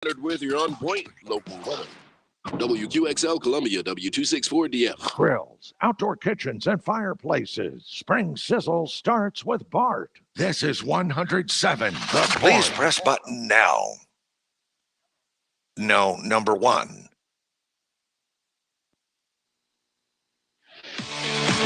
With your on-point local weather. WQXL Columbia, W264DF. Grills, outdoor kitchens, and fireplaces. Spring Sizzle starts with Bart. This is 107. Please press button now. No, number 1.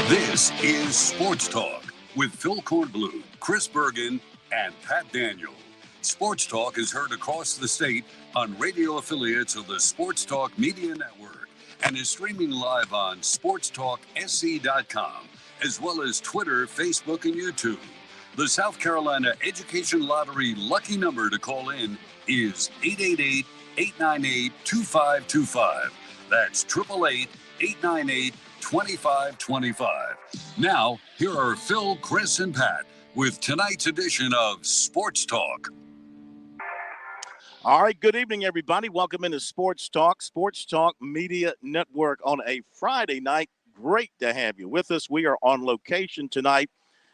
This is Sports Talk with Phil Kornblum, Chris Bergen, and Pat Daniel. Sports Talk is heard across the state on radio affiliates of the Sports Talk Media Network and is streaming live on SportsTalkSC.com, as well as Twitter, Facebook, and YouTube. The South Carolina Education Lottery lucky number to call in is 888-898-2525. That's 888-898-2525. Now, here are Phil, Chris, and Pat with tonight's edition of Sports Talk. All right, good evening, everybody. Welcome into Sports Talk Media Network on a Friday night. Great to have you with us. We are on location tonight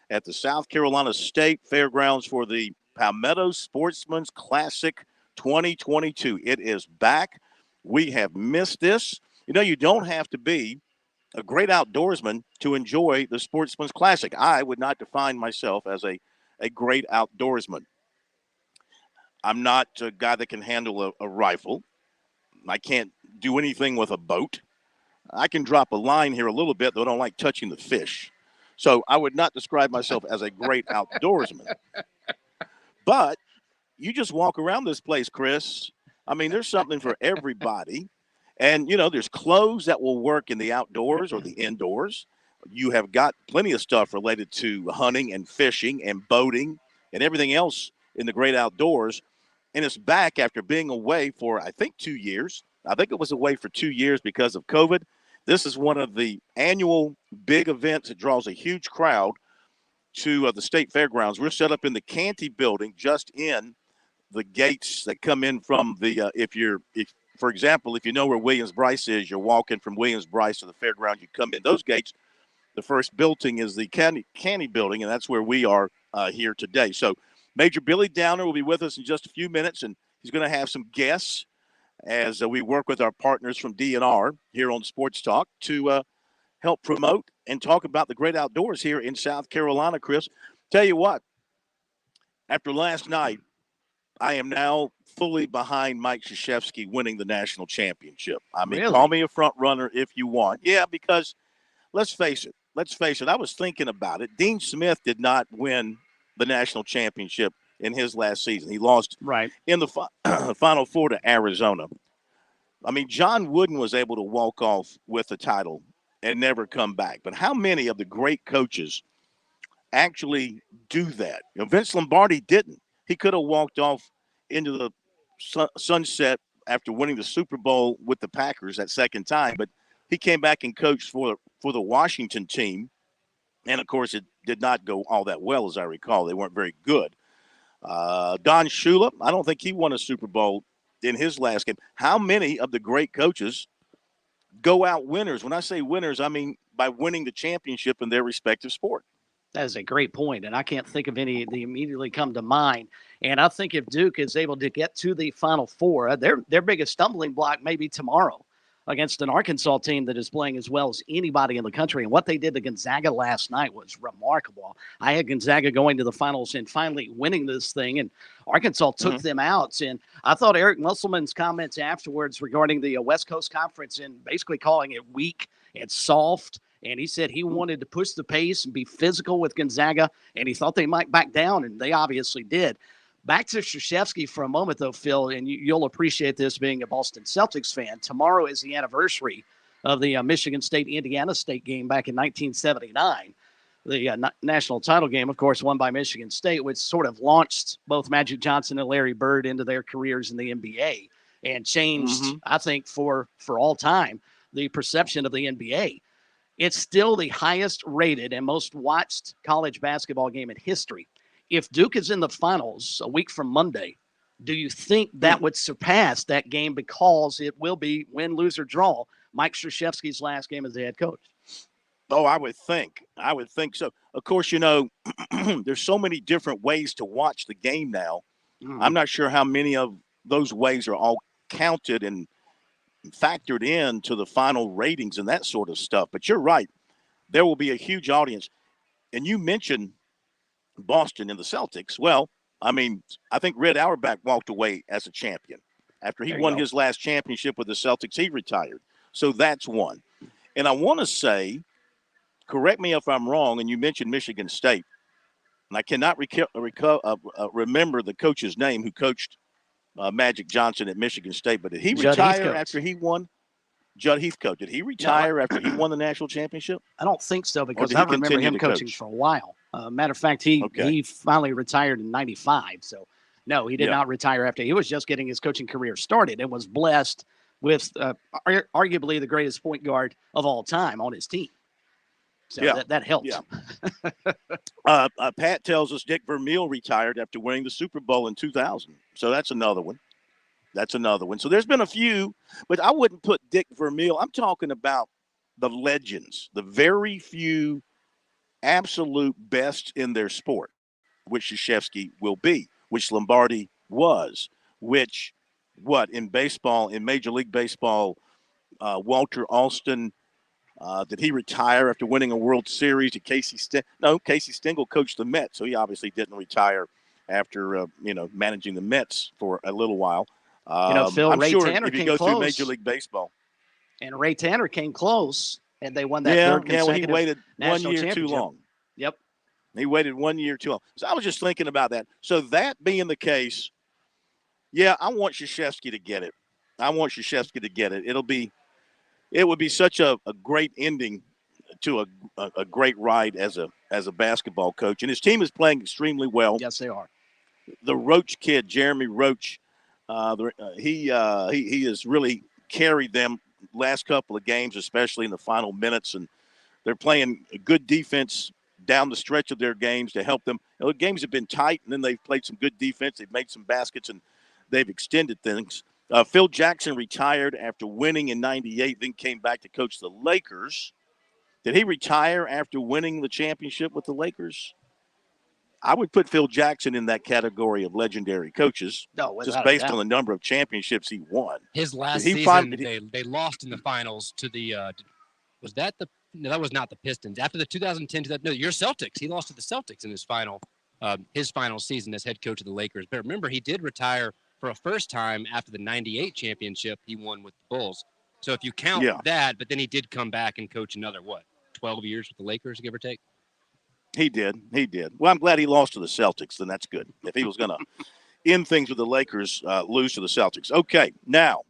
at the South Carolina State Fairgrounds for the Palmetto Sportsman's Classic 2022. It is back. We have missed this. You know, you don't have to be a great outdoorsman to enjoy the Sportsman's Classic. I would not define myself as a great outdoorsman. I'm not a guy that can handle a rifle. I can't do anything with a boat. I can drop a line here a little bit, though I don't like touching the fish. So I would not describe myself as a great outdoorsman. But you just walk around this place, Chris. I mean, there's something for everybody. And, you know, there's clothes that will work in the outdoors or the indoors. You have got plenty of stuff related to hunting and fishing and boating and everything else in the great outdoors. And it's back after being away for, I think, 2 years. I think it was away for 2 years because of COVID. This is one of the annual big events that draws a huge crowd to the State Fairgrounds. We're set up in the Canty building, just in the gates that come in from the, for example, if you know where Williams-Brice is, you're walking from Williams-Brice to the fairground, you come in those gates. The first building is the Canty building, and that's where we are here today. So Major Billy Downer will be with us in just a few minutes, and he's going to have some guests as we work with our partners from DNR here on Sports Talk to help promote and talk about the great outdoors here in South Carolina, Chris. Tell you what, after last night, I am now fully behind Mike Krzyzewski winning the national championship. I mean, Really? Call me a front runner if you want. Yeah, because let's face it. I was thinking about it. Dean Smith did not win the national championship in his last season. He lost in the Final Four to Arizona. I mean, John Wooden was able to walk off with the title and never come back. But how many of the great coaches actually do that? You know, Vince Lombardi didn't. He could have walked off into the sunset after winning the Super Bowl with the Packers that second time, but he came back and coached for the Washington team. And, of course, it did not go all that well, as I recall. They weren't very good. Don Shula, I don't think he won a Super Bowl in his last game. How many of the great coaches go out winners? When I say winners, I mean by winning the championship in their respective sport. That is a great point, and I can't think of any that immediately come to mind. And I think if Duke is able to get to the Final Four, their biggest stumbling block may be tomorrow against an Arkansas team that is playing as well as anybody in the country. And what they did to Gonzaga last night was remarkable. I had Gonzaga going to the finals and finally winning this thing, and Arkansas took them out. And I thought Eric Musselman's comments afterwards regarding the West Coast Conference and basically calling it weak and soft, and he said he wanted to push the pace and be physical with Gonzaga, and he thought they might back down, and they obviously did. Back to Krzyzewski for a moment, though, Phil, and you'll appreciate this being a Boston Celtics fan. Tomorrow is the anniversary of the Michigan State-Indiana State game back in 1979. The national title game, of course, won by Michigan State, which sort of launched both Magic Johnson and Larry Bird into their careers in the NBA and changed, I think, for all time, the perception of the NBA. It's still the highest rated and most watched college basketball game in history. If Duke is in the finals a week from Monday, do you think that would surpass that game because it will be win, lose, or draw Mike Krzyzewski's last game as the head coach? Oh, I would think so. Of course, you know, there's so many different ways to watch the game now. I'm not sure how many of those ways are all counted and factored into the final ratings and that sort of stuff. But you're right. There will be a huge audience. And you mentioned Boston and the Celtics. Well, I mean, I think Red Auerbach walked away as a champion. After he won his last championship with the Celtics, he retired. So that's one. And I want to say, correct me if I'm wrong, and you mentioned Michigan State. And I cannot remember the coach's name who coached Magic Johnson at Michigan State. But did he retire after he won? Judd Heathcote. Did he retire after he won the national championship? I don't think so, because I remember him coaching for a while. Matter of fact, he finally retired in '95. So, no, he did not retire after. He was just getting his coaching career started and was blessed with arguably the greatest point guard of all time on his team. So that helps. Yeah. Pat tells us Dick Vermeil retired after winning the Super Bowl in 2000. So that's another one. So there's been a few, but I wouldn't put Dick Vermeil. I'm talking about the legends, the very few absolute best in their sport, which Krzyzewski will be, which Lombardi was, which in baseball, in Major League Baseball, Walter Alston, did he retire after winning a World Series? Did Casey Stengel coached the Mets, so he obviously didn't retire after managing the Mets for a little while. Phil, I'm Ray sure Tanner if you came go close. through Major League Baseball. And Ray Tanner came close, and they won that third consecutive he waited 1 year too long. Yep. He waited 1 year too long. So I was just thinking about that. So that being the case, I want Krzyzewski to get it. It would be such a great ending to a great ride as a basketball coach. And his team is playing extremely well. Yes, they are. The Roach kid, Jeremy Roach, he has really carried them last couple of games, especially in the final minutes, and they're playing good defense down the stretch of their games to help them. The games have been tight, and then they've played some good defense. They've made some baskets, and they've extended things. Phil Jackson retired after winning in '98, then came back to coach the Lakers. Did he retire after winning the championship with the Lakers? I would put Phil Jackson in that category of legendary coaches, just based on the number of championships he won. His last season, they lost in the finals to the that was not the Pistons. After the 2010, your Celtics. He lost to the Celtics in his final season as head coach of the Lakers. But remember, he did retire for a first time after the '98 championship he won with the Bulls. So if you count that, but then he did come back and coach another 12 years with the Lakers, give or take. He did. Well, I'm glad he lost to the Celtics. Then that's good. If he was going to end things with the Lakers, lose to the Celtics. Okay, now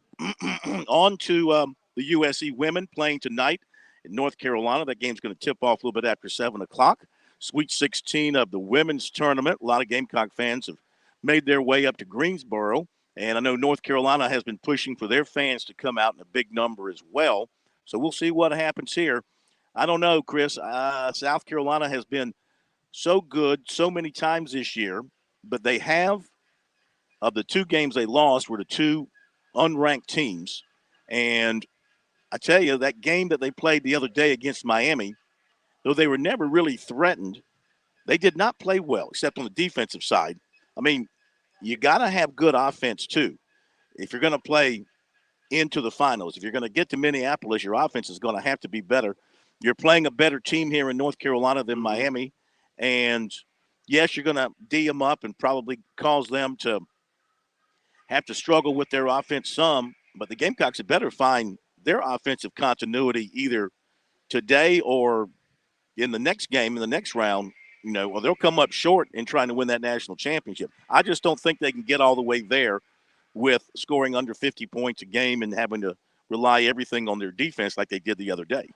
on to the USC women playing tonight in North Carolina. That game's going to tip off a little bit after 7 o'clock. Sweet 16 of the women's tournament. A lot of Gamecock fans have made their way up to Greensboro. And I know North Carolina has been pushing for their fans to come out in a big number as well. So we'll see what happens here. I don't know, Chris. South Carolina has been so good so many times this year, but they have, of the 2 games they lost, were the 2 unranked teams. And I tell you, that game that they played the other day against Miami, though they were never really threatened, they did not play well, except on the defensive side. I mean, you got to have good offense, too. If you're going to play into the finals, if you're going to get to Minneapolis, your offense is going to have to be better. You're playing a better team here in North Carolina than Miami. And, yes, you're going to D them up and probably cause them to have to struggle with their offense some. But the Gamecocks had better find their offensive continuity either today or in the next game, in the next round, or they'll come up short in trying to win that national championship. I just don't think they can get all the way there with scoring under 50 points a game and having to rely everything on their defense like they did the other day.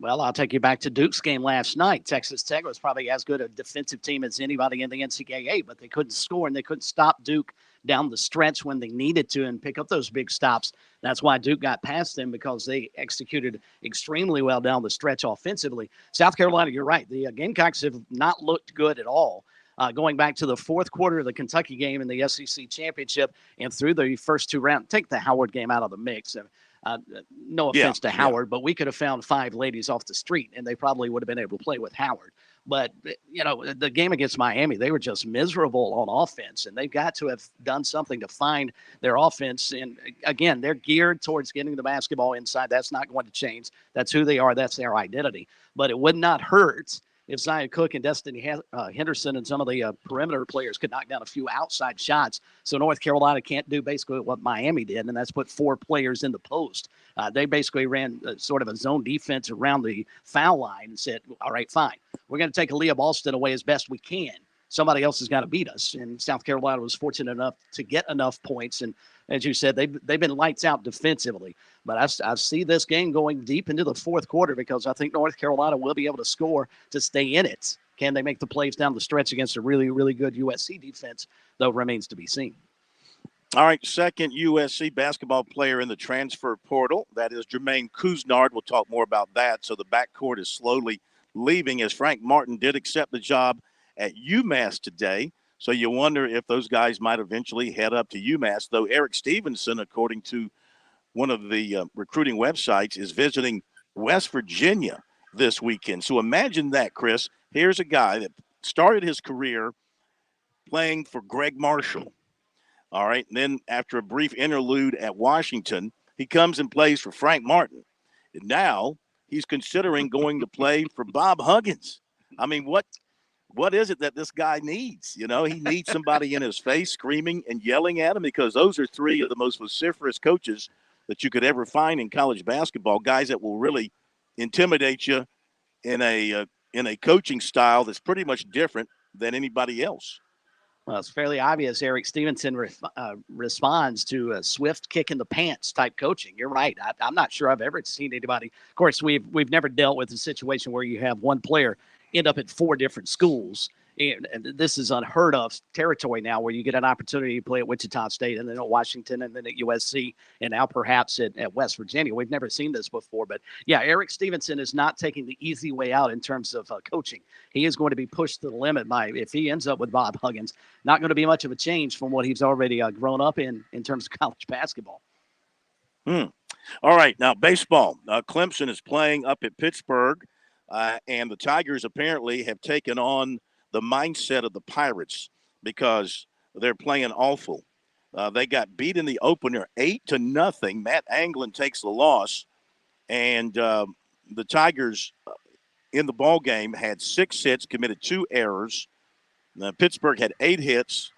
Well, I'll take you back to Duke's game last night. Texas Tech was probably as good a defensive team as anybody in the NCAA, but they couldn't score and they couldn't stop Duke down the stretch when they needed to and pick up those big stops. That's why Duke got past them, because they executed extremely well down the stretch offensively. South Carolina, you're right. The Gamecocks have not looked good at all. Going back to the fourth quarter of the Kentucky game in the SEC championship and through the first 2 rounds, take the Howard game out of the mix. No offense to Howard, but we could have found 5 ladies off the street, and they probably would have been able to play with Howard. But, the game against Miami, they were just miserable on offense, and they've got to have done something to find their offense. And, again, they're geared towards getting the basketball inside. That's not going to change. That's who they are. That's their identity. But it would not hurt if Zion Cook and Destiny Henderson and some of the perimeter players could knock down a few outside shots. So North Carolina can't do basically what Miami did, and that's put 4 players in the post. They basically ran sort of a zone defense around the foul line and said, all right, fine. We're going to take Aaliyah Boston away as best we can. Somebody else has got to beat us. And South Carolina was fortunate enough to get enough points. And as you said, they've been lights out defensively. But I see this game going deep into the fourth quarter because I think North Carolina will be able to score to stay in it. Can they make the plays down the stretch against a really, really good USC defense, though, remains to be seen. All right, second USC basketball player in the transfer portal. That is Jermaine Kuznard. We'll talk more about that. So the backcourt is slowly leaving as Frank Martin did accept the job at UMass today. So you wonder if those guys might eventually head up to UMass, though Eric Stevenson, according to one of the recruiting websites, is visiting West Virginia this weekend. So imagine that, Chris. Here's a guy that started his career playing for Greg Marshall. All right, and then after a brief interlude at Washington, he comes and plays for Frank Martin. And now he's considering going to play for Bob Huggins. I mean, what is it that this guy needs? He needs somebody in his face screaming and yelling at him, because those are 3 of the most vociferous coaches that you could ever find in college basketball, guys that will really intimidate you in a coaching style that's pretty much different than anybody else. Well, it's fairly obvious Eric Stevenson responds to a swift kick in the pants type coaching. You're right. I'm not sure I've ever seen anybody. Of course, we've never dealt with a situation where you have one player end up at 4 different schools. And this is unheard of territory now, where you get an opportunity to play at Wichita State and then at Washington and then at USC and now perhaps at West Virginia. We've never seen this before. But, yeah, Eric Stevenson is not taking the easy way out in terms of coaching. He is going to be pushed to the limit if he ends up with Bob Huggins. Not going to be much of a change from what he's already grown up in terms of college basketball. All right, now baseball. Clemson is playing up at Pittsburgh, and the Tigers apparently have taken on the mindset of the Pirates because they're playing awful. They got beat in the opener 8-0. Matt Anglin takes the loss, and the Tigers in the ball game had 6 hits, committed 2 errors. Pittsburgh had 8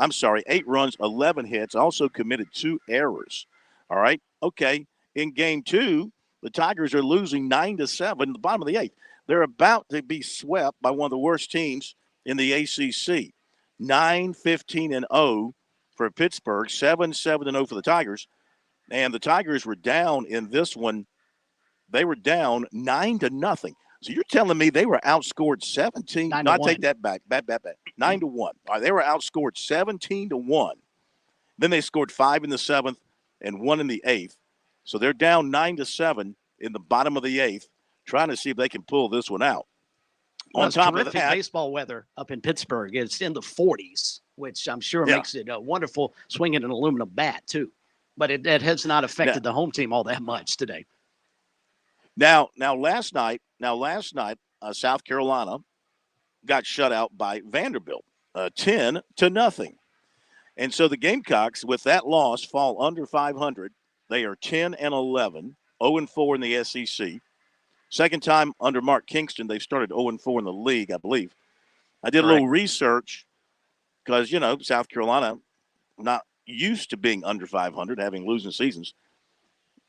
runs, 11 hits, also committed 2 errors. All right, okay. In game 2, the Tigers are losing 9-7 in the bottom of the 8th. They're about to be swept by one of the worst teams in the ACC. 9-15-0 for Pittsburgh, 7-7-0 for the Tigers. And the Tigers were down in this one. They were down 9-0. So you're telling me they were outscored 17? No, I take that back. 9-1. All right, they were outscored 17-1. Then they scored 5 in the 7th and 1 in the 8th. So they're down 9-7 in the bottom of the 8th, trying to see if they can pull this one out. Well, on top of that, baseball weather up in Pittsburgh, it's in the 40s, which I'm sure makes it a wonderful swinging an aluminum bat too. But it has not affected the home team all that much today. Now last night, South Carolina got shut out by Vanderbilt, 10-0. And so the Gamecocks, with that loss, fall under 500. They are 10-11, 0-4 in the SEC. Second time under Mark Kingston, they've started 0-4 in the league, I believe. I did a little research because, South Carolina not used to being under 500, having losing seasons.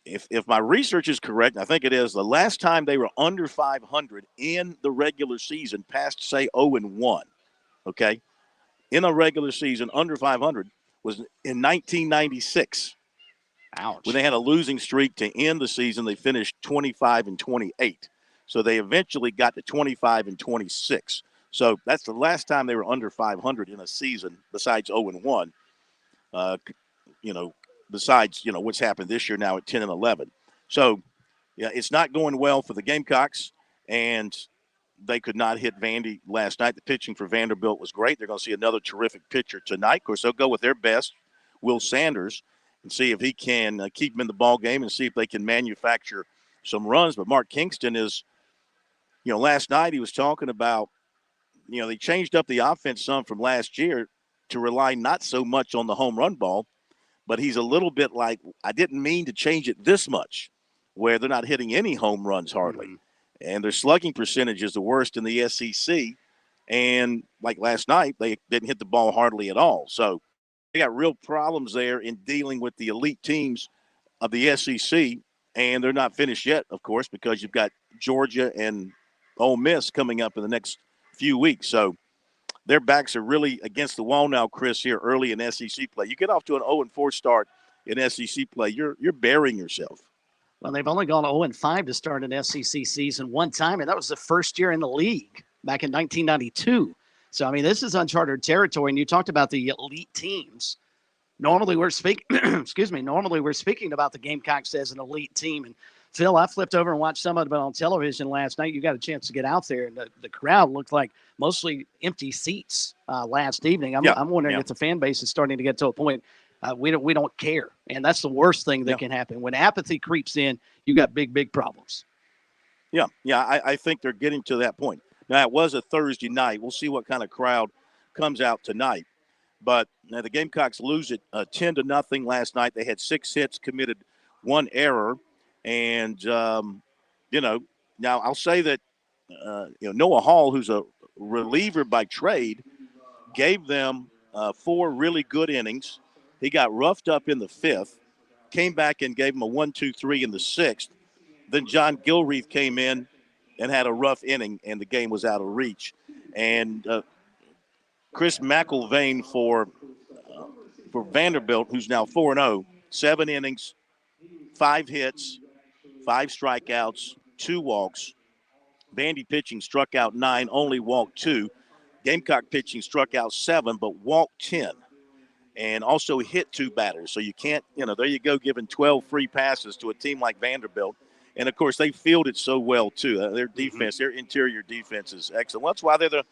If my research is correct, I think it is, the last time they were under 500 in the regular season, past, say, 0-1, okay, in a regular season under 500 was in 1996. Ouch. When they had a losing streak to end the season, they finished 25-28. So they eventually got to 25-26. So that's the last time they were under 500 in a season, besides 0-1. Besides what's happened this year now at 10-11. So yeah, it's not going well for the Gamecocks, and they could not hit Vandy last night. The pitching for Vanderbilt was great. They're going to see another terrific pitcher tonight. Of course, they'll go with their best, Will Sanders, and see if he can keep him in the ball game and see if they can manufacture some runs. But Mark Kingston is, last night he was talking about they changed up the offense some from last year to rely not so much on the home run ball, but he's a little bit like, I didn't mean to change it this much, where they're not hitting any home runs hardly. Mm-hmm. And their slugging percentage is the worst in the SEC. And like last night, they didn't hit the ball hardly at all. So they got real problems there in dealing with the elite teams of the SEC. And they're not finished yet, of course, because you've got Georgia and Ole Miss coming up in the next few weeks. So their backs are really against the wall now, Chris, here early in SEC play. You get off to an 0-4 start in SEC play, you're burying yourself. Well, they've only gone 0-5 to start an SEC season one time, and that was the first year in the league back in 1992. So, I mean, this is uncharted territory, and you talked about the elite teams. Normally we're speaking about the Gamecocks as an elite team. And Phil, I flipped over and watched some of it on television last night. You got a chance to get out there, and the crowd looked like mostly empty seats last evening. I'm wondering if the fan base is starting to get to a point we don't care, and that's the worst thing that can happen. When apathy creeps in, you got big problems. Yeah, I think they're getting to that point. Now, it was a Thursday night. We'll see what kind of crowd comes out tonight. But the Gamecocks lose it 10-0 last night. They had 6 hits, committed 1 error. And, now I'll say that, Noah Hall, who's a reliever by trade, gave them 4 really good innings. He got roughed up in the 5th, came back and gave him a 1-2-3 in the 6th. Then John Gilreath came in and had a rough inning, and the game was out of reach. And Chris McIlvain for Vanderbilt, who's now 4-0, 7 innings, 5 hits, 5 strikeouts, 2 walks. Vandy pitching struck out 9, only walked 2. Gamecock pitching struck out 7, but walked 10. And also hit 2 batters. So you can't, there you go, giving 12 free passes to a team like Vanderbilt. And, of course, they fielded so well, too. Their defense, their interior defense is excellent. Well, that's why they're the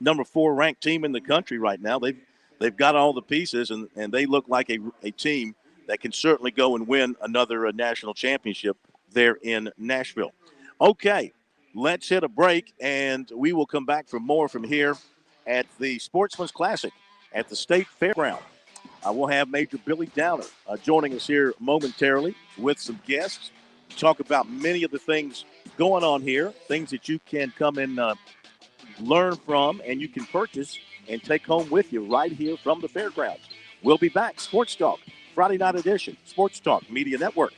number 4 ranked team in the country right now. They've got all the pieces, and they look like a team that can certainly go and win another national championship there in Nashville. Okay, let's hit a break, and we will come back for more from here at the Sportsman's Classic at the State Fairground. We'll have Major Billy Downer joining us here momentarily with some guests. Talk about many of the things going on here, things that you can come and learn from and you can purchase and take home with you right here from the fairgrounds. We'll be back. Sports Talk, Friday night edition, Sports Talk Media Network.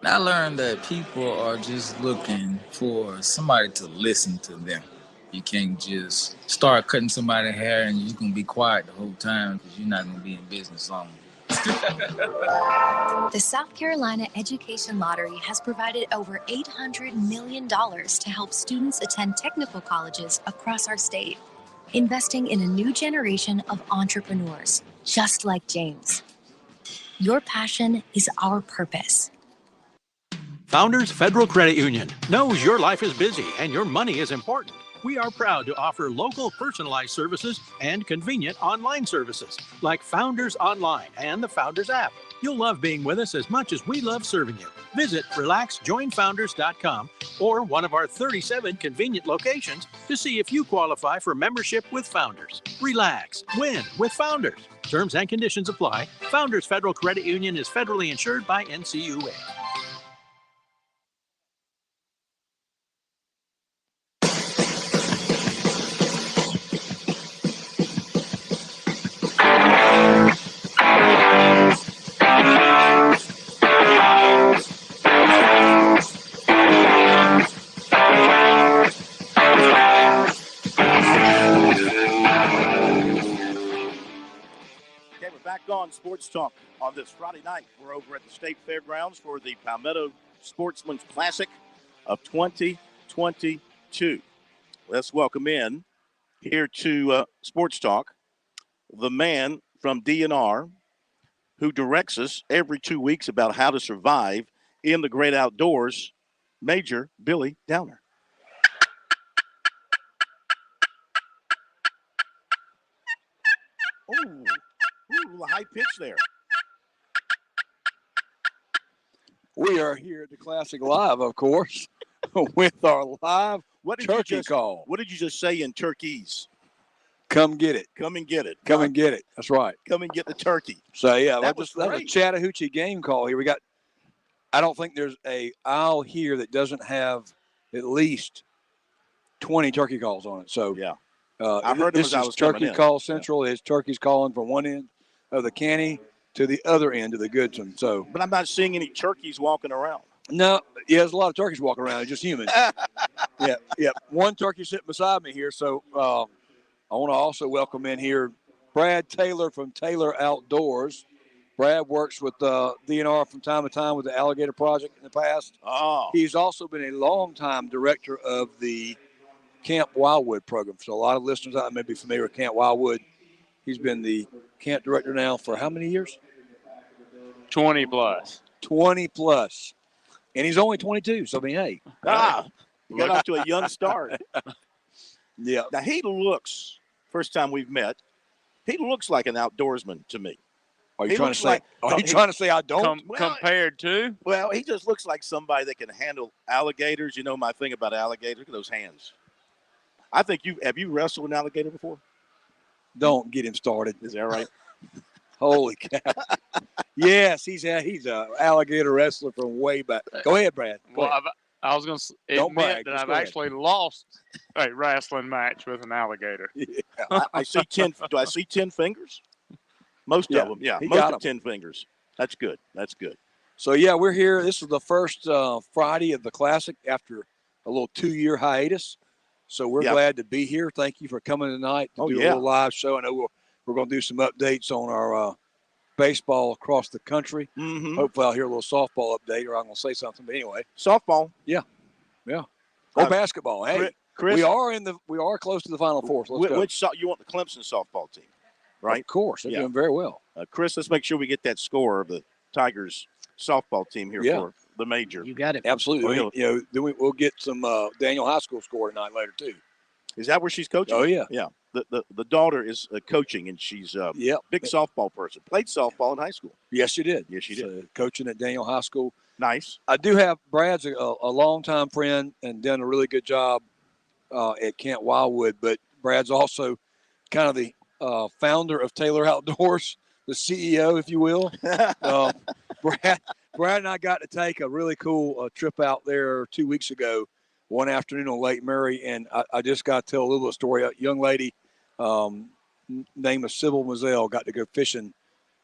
I learned that people are just looking for somebody to listen to them. You can't just start cutting somebody's hair and you're going to be quiet the whole time because you're not going to be in business long. The South Carolina Education Lottery has provided over $800 million to help students attend technical colleges across our state, investing in a new generation of entrepreneurs, just like James. Your passion is our purpose. Founders Federal Credit Union knows your life is busy and your money is important. We are proud to offer local personalized services and convenient online services like Founders Online and the Founders app. You'll love being with us as much as we love serving you. Visit relaxjoinfounders.com or one of our 37 convenient locations to see if you qualify for membership with Founders. Relax, win with Founders. Terms and conditions apply. Founders Federal Credit Union is federally insured by NCUA. On Sports Talk on this Friday night. We're over at the State Fairgrounds for the Palmetto Sportsman's Classic of 2022. Let's welcome in here to Sports Talk the man from DNR who directs us every 2 weeks about how to survive in the great outdoors, Major Billy Downer. Ooh, a high pitch there. We are here at the Classic Live, of course, with our live turkey call. What did you just say in turkeys? Come get it. Come and get it. Come and get it. That's right. Come and get the turkey. So, yeah, That that's was a great. Chattahoochee game call here. I don't think there's a aisle here that doesn't have at least 20 turkey calls on it. So, yeah. I heard this is Turkey Call Central. It's turkeys calling from one end of the canny to the other end of the Goodson. So, but I'm not seeing any turkeys walking around. No, yeah, there's a lot of turkeys walking around. It's just humans. Yeah. One turkey sitting beside me here. So, I want to also welcome in here Brad Taylor from Taylor Outdoors. Brad works with DNR from time to time with the Alligator Project in the past. Oh. He's also been a longtime director of the Camp Wildwood program. So a lot of listeners out there may be familiar with Camp Wildwood. He's been the camp director now for how many years? 20 plus. 20 plus. And he's only 22. So, I mean, hey. You got off to a young start. Yeah. Now, he looks, first time we've met, he looks like an outdoorsman to me. Are you trying to say I don't? Compared to? Well, he just looks like somebody that can handle alligators. You know my thing about alligators. Look at those hands. I think have you wrestled an alligator before? Don't get him started. Is that right? Holy cow. Yes, he's a alligator wrestler from way back. Go ahead, Brad. I was going to admit that I've actually lost a wrestling match with an alligator. Yeah. I see 10. Do I see 10 fingers? Most of them, yeah. Most of 10 fingers. That's good. That's good. So, yeah, we're here. This is the first Friday of the Classic after a little 2-year hiatus. So we're glad to be here. Thank you for coming tonight to do a little live show. I know we're going to do some updates on our baseball across the country. Mm-hmm. Hopefully I'll hear a little softball update or I'm going to say something. But anyway. Softball. Yeah. Or basketball. Hey, Chris, we are close to the Final Four. So let's go. You want the Clemson softball team, right? Of course. They're doing very well. Chris, let's make sure we get that score of the Tigers softball team here for the major. You got it. Absolutely. Then we'll get some Daniel High School score tonight later too. Is that where she's coaching? Oh, yeah. Yeah. The daughter is coaching, and she's a big softball person. Played softball in high school. Yes, she did. Yes, she did. Coaching at Daniel High School. Nice. I do have Brad's a longtime friend and done a really good job at Camp Wildwood, but Brad's also kind of the founder of Taylor Outdoors, the CEO, if you will. Brad and I got to take a really cool trip out there 2 weeks ago, one afternoon on Lake Murray, and I just got to tell a little bit of story. A young lady named Sybil Mazel got to go fishing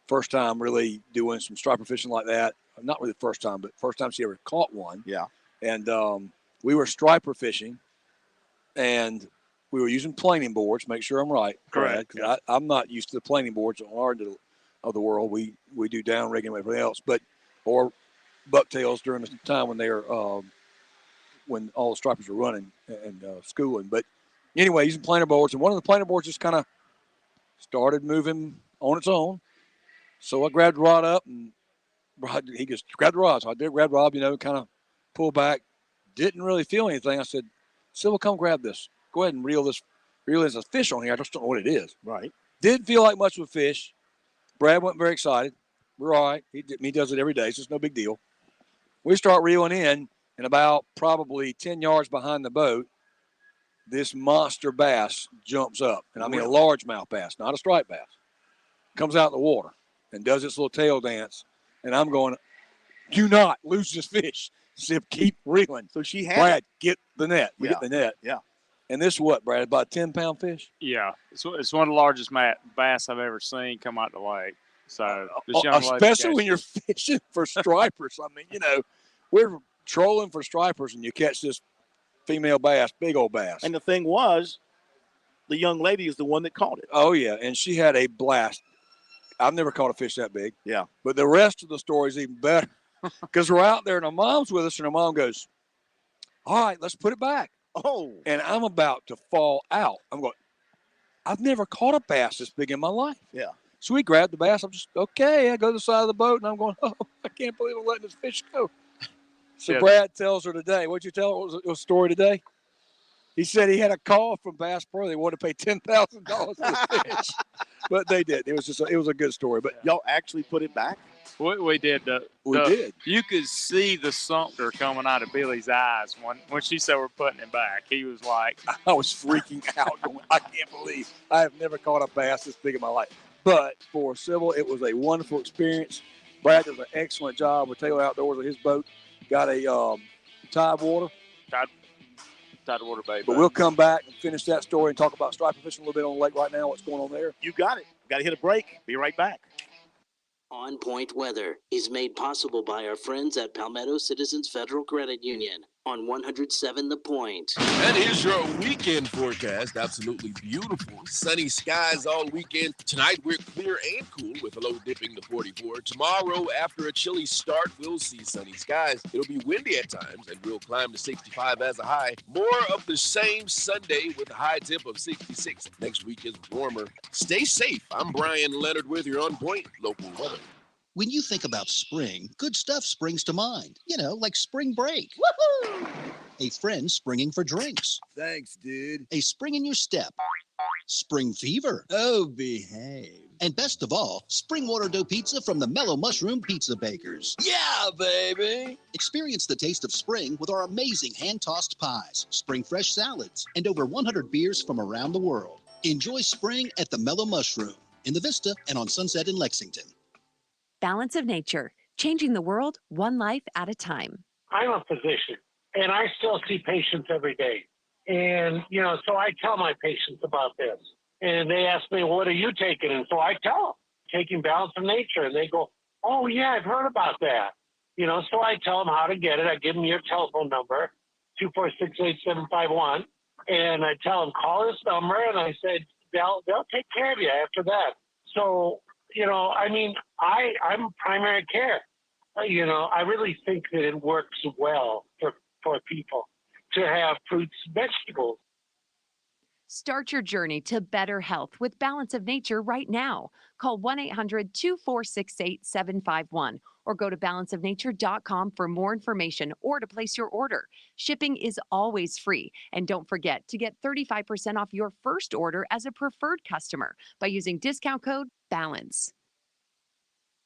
first time really doing some striper fishing like that. Not really the first time, but first time she ever caught one. Yeah. And we were striper fishing, and we were using planing boards. Make sure I'm right. Correct. Because I'm not used to the planing boards on our end of the world. We do down rigging and everything else, or bucktails during the time when they're when all the stripers were running and schooling. But anyway, using planer boards, and one of the planer boards just kind of started moving on its own. So I grabbed the rod up, and he just grabbed the rod. So I did grab the rod, kind of pull back. Didn't really feel anything. I said, Sybil, come grab this. Go ahead and reel this. There's a fish on here. I just don't know what it is. Right. Didn't feel like much of a fish. Brad wasn't very excited. We're all right. He does it every day, so it's no big deal. We start reeling in, and about probably 10 yards behind the boat, this monster bass jumps up. And I mean a largemouth bass, not a striped bass. Comes out of the water and does its little tail dance. And I'm going, do not lose this fish. Sip, keep reeling. So she had Brad, get the net. We get the net. Yeah. And this is what, Brad, about a 10-pound fish? Yeah. It's one of the largest bass I've ever seen come out the lake. So this young lady especially when you're fishing for stripers. I mean, we're trolling for stripers, and you catch this female bass, big old bass. And the thing was, the young lady is the one that caught it. Oh, yeah, and she had a blast. I've never caught a fish that big. Yeah. But the rest of the story is even better because we're out there, and our mom's with us, and our mom goes, all right, let's put it back. Oh. And I'm about to fall out. I'm going, I've never caught a bass this big in my life. Yeah. So we grabbed the bass. I'm just, okay. I go to the side of the boat, and I'm going, oh, I can't believe I'm letting this fish go. So Brad tells her today. What'd you tell her? What was the story today? He said he had a call from Bass Pro. They wanted to pay $10,000 for the fish, but they did. It was a good story. But y'all actually put it back. We did. We did. You could see the Sumter coming out of Billy's eyes when she said we're putting it back. He was like, I was freaking out. Going, I can't believe I have never caught a bass this big in my life. But for Sybil, it was a wonderful experience. Brad does an excellent job with Taylor Outdoors with his boat. Got a Tidewater. Tidewater Bay. But we'll come back and finish that story and talk about striper fishing a little bit on the lake right now, what's going on there. You got it. Got to hit a break. Be right back. On Point Weather is made possible by our friends at Palmetto Citizens Federal Credit Union on 107 The Point. And here's your weekend forecast. Absolutely beautiful. Sunny skies all weekend. Tonight, we're clear and cool with a low dipping to 44. Tomorrow, after a chilly start, we'll see sunny skies. It'll be windy at times, and we'll climb to 65 as a high. More of the same Sunday with a high temp of 66. Next week is warmer. Stay safe. I'm Brian Leonard with your On Point local weather. When you think about spring, good stuff springs to mind. You know, like spring break. Woohoo! A friend springing for drinks. Thanks, dude. A spring in your step. Spring fever. Oh, behave. And best of all, spring water dough pizza from the Mellow Mushroom Pizza Bakers. Yeah, baby. Experience the taste of spring with our amazing hand-tossed pies, spring fresh salads, and over 100 beers from around the world. Enjoy spring at the Mellow Mushroom in the Vista and on Sunset in Lexington. Balance of Nature, changing the world one life at a time. I'm a physician, and I still see patients every day. And, you know, so I tell my patients about this. And they ask me, what are you taking? And so I tell them, taking Balance of Nature. And they go, oh, yeah, I've heard about that. You know, so I tell them how to get it. I give them your telephone number, 246-8751. And I tell them, call this number. And I said, they'll take care of you after that. So, you know, I mean, I'm primary care. You know, I really think that it works well for people to have fruits, vegetables. Start your journey to better health with Balance of Nature right now. Call 1-800-246-8751 or go to balanceofnature.com for more information or to place your order. Shipping is always free. And don't forget to get 35% off your first order as a preferred customer by using discount code BALANCE.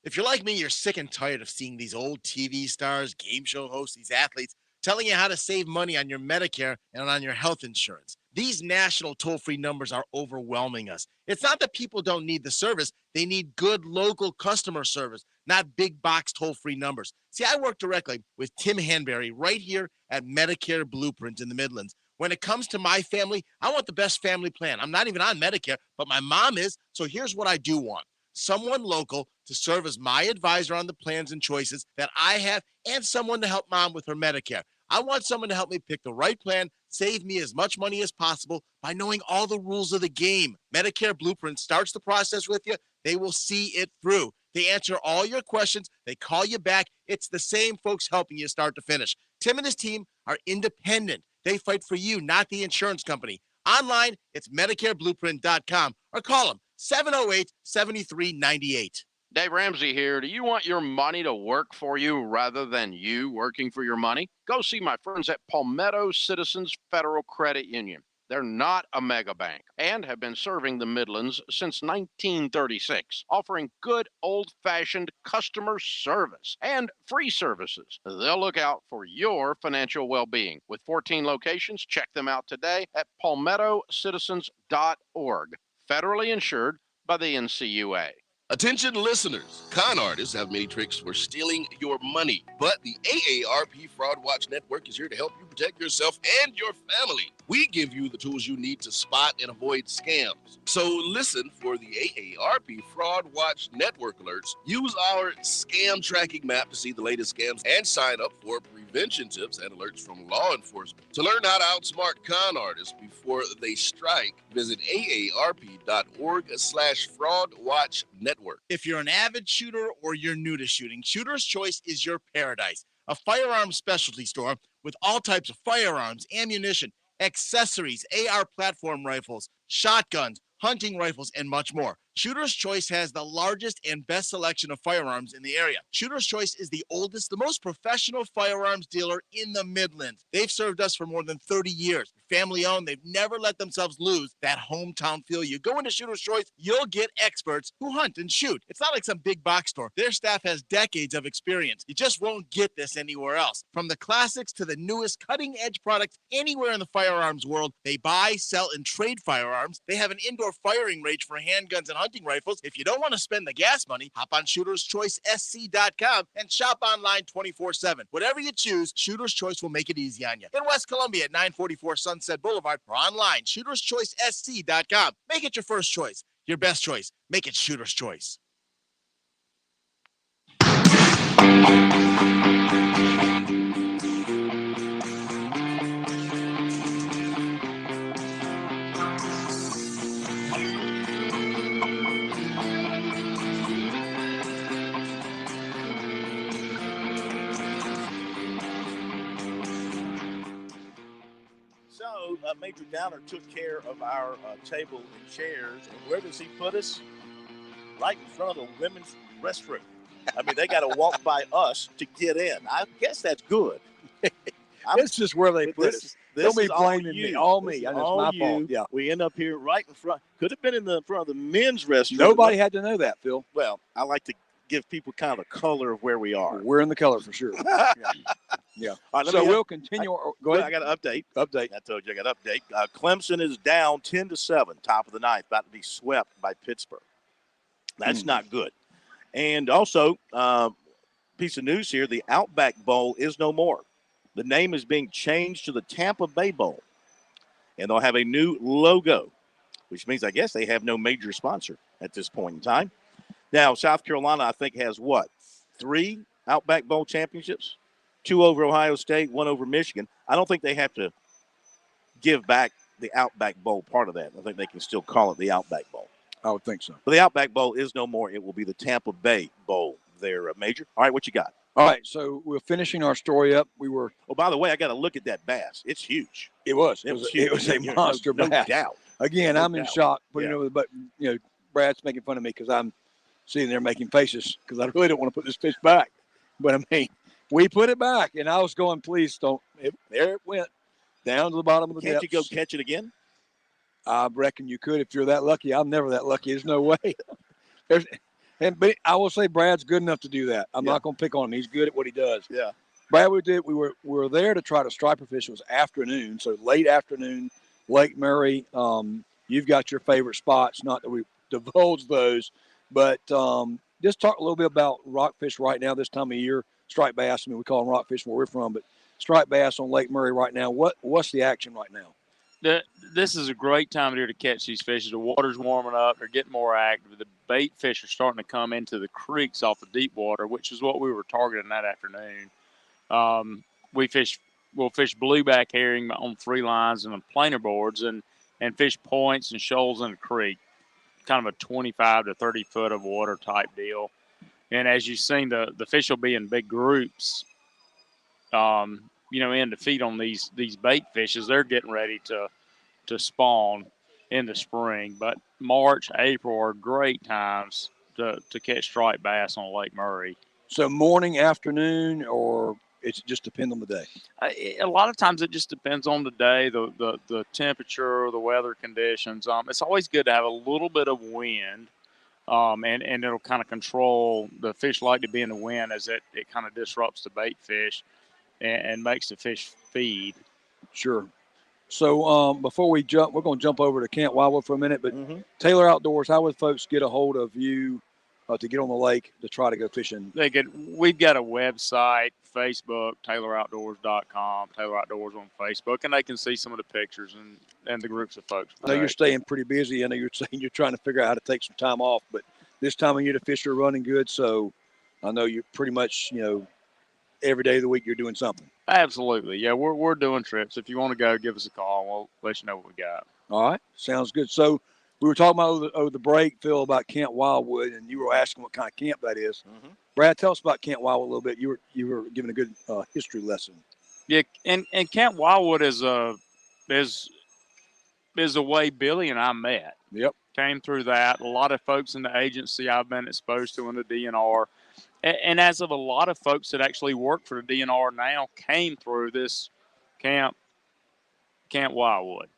If you're like me, you're sick and tired of seeing these old TV stars, game show hosts, these athletes telling you how to save money on your Medicare and on your health insurance. These national toll-free numbers are overwhelming us. It's not that people don't need the service. They need good local customer service, not big box toll-free numbers. See, I work directly with Tim Hanberry right here at Medicare Blueprint in the Midlands. When it comes to my family, I want the best family plan. I'm not even on Medicare, but my mom is. So here's what I do want. Someone local to serve as my advisor on the plans and choices that I have, and someone to help mom with her Medicare. I want someone to help me pick the right plan, save me as much money as possible by knowing all the rules of the game. Medicare Blueprint starts the process with you. They will see it through. They answer all your questions. They call you back. It's the same folks helping you start to finish. Tim and his team are independent. They fight for you, not the insurance company. Online, it's MedicareBlueprint.com or call them 708-7398. Dave Ramsey here. Do you want your money to work for you rather than you working for your money? Go see my friends at Palmetto Citizens Federal Credit Union. They're not a mega bank and have been serving the Midlands since 1936, offering good old-fashioned customer service and free services. They'll look out for your financial well-being. With 14 locations, check them out today at palmettocitizens.org. Federally insured by the NCUA. Attention listeners, con artists have many tricks for stealing your money, but the AARP Fraud Watch Network is here to help you protect yourself and your family. We give you the tools you need to spot and avoid scams. So listen for the AARP Fraud Watch Network alerts. Use our scam tracking map to see the latest scams and sign up for prevention tips and alerts from law enforcement. To learn how to outsmart con artists before they strike, visit aarp.org/fraudwatchnetwork. If you're an avid shooter or you're new to shooting, Shooter's Choice is your paradise. A firearms specialty store with all types of firearms, ammunition, accessories, AR platform rifles, shotguns, hunting rifles, and much more. Shooter's Choice has the largest and best selection of firearms in the area. Shooter's Choice is the oldest, the most professional firearms dealer in the Midlands. They've served us for more than 30 years. Family owned, they've never let themselves lose that hometown feel. You go into Shooter's Choice, you'll get experts who hunt and shoot. It's not like some big box store. Their staff has decades of experience. You just won't get this anywhere else. From the classics to the newest cutting-edge products anywhere in the firearms world, they buy, sell, and trade firearms. They have an indoor firing range for handguns and hunting rifles. If you don't want to spend the gas money, hop on ShootersChoiceSC.com and shop online 24/7. Whatever you choose, Shooter's Choice will make it easy on you. In West Columbia at 944 Sunset Boulevard or online, ShootersChoiceSC.com. Make it your first choice, your best choice. Make it Shooter's Choice. So, Major Downer took care of our table and chairs. And where does he put us? Right in front of the women's restroom. I mean, they got to walk by us to get in. I guess that's good. This is where they put us. They'll be blaming me. All me. That's my fault. Yeah. We end up here right in front. Could have been in the front of the men's restroom. Nobody had to know that, Phil. Well, I like to give people kind of a color of where we are. We're in the color for sure. Yeah. All right, So we'll continue. Go ahead. I got an update. Update. I told you I got an update. Clemson is down 10-7, top of the ninth, about to be swept by Pittsburgh. That's not good. And also, piece of news here, the Outback Bowl is no more. The name is being changed to the Tampa Bay Bowl. And they'll have a new logo, which means I guess they have no major sponsor at this point in time. Now, South Carolina, I think, has what? 3 Outback Bowl championships? 2 over Ohio State, 1 over Michigan. I don't think they have to give back the Outback Bowl part of that. I think they can still call it the Outback Bowl. I would think so. But the Outback Bowl is no more. It will be the Tampa Bay Bowl there, Major. All right, what you got? All right, so we're finishing our story up. We were. Oh, by the way, I got to look at that bass. It's huge. It was. It was It was a monster no bass. doubt. Again, No I'm in doubt. shock. But Yeah. but Brad's making fun of me because I'm sitting there making faces because I really don't want to put this fish back. But I mean, we put it back, and I was going, please don't. There it went down to the bottom of the Can't depths. you go catch it again? I reckon you could if you're that lucky. I'm never that lucky. There's no way. But I will say Brad's good enough to do that. I'm not going to pick on him. He's good at what he does. Yeah. Brad, we were there to try to striper fish. It was afternoon, so late afternoon, Lake Murray. You've got your favorite spots. Not that we divulge those, but just talk a little bit about rockfish right now this time of year. Striped bass. I mean, we call them rockfish where we're from, but striped bass on Lake Murray right now. What's the action right now? This is a great time of year to catch these fish. The water's warming up. They're getting more active. The bait fish are starting to come into the creeks off the deep water, which is what we were targeting that afternoon. We'll fish blueback herring on free lines and on planer boards and fish points and shoals in the creek, kind of a 25 to 30 foot of water type deal. And as you've seen, the fish will be in big groups, in to feed on these bait fish as they're getting ready to spawn in the spring. But March, April are great times to catch striped bass on Lake Murray. So morning, afternoon, or it just depends on the day? A lot of times it just depends on the day, the temperature, the weather conditions. It's always good to have a little bit of wind, and it'll kind of control. The fish like to be in the wind as it kind of disrupts the bait fish and makes the fish feed. Sure. So before we jump, we're going to jump over to Camp Wildwood for a minute. But Taylor Outdoors, how would folks get a hold of you to get on the lake to try to go fishing? We've got a website, Facebook, TaylorOutdoors.com, Taylor Outdoors on Facebook, and they can see some of the pictures and the groups of folks. I know you're staying pretty busy. I know you're saying you're trying to figure out how to take some time off, but this time of year the fish are running good. So I know you're pretty much, every day of the week you're doing something. Absolutely. Yeah, we're doing trips. If you want to go, give us a call and we'll let you know what we got. All right. Sounds good. So we were talking about over the break, Phil, about Camp Wildwood, and you were asking what kind of camp that is. Brad, tell us about Camp Wildwood a little bit. You were giving a good history lesson. Yeah, and Camp Wildwood is a way Billy and I met. Yep. came through that. A lot of folks in the agency I've been exposed to in the DNR. And as of a lot of folks that actually work for the DNR now came through this Camp Wildwood.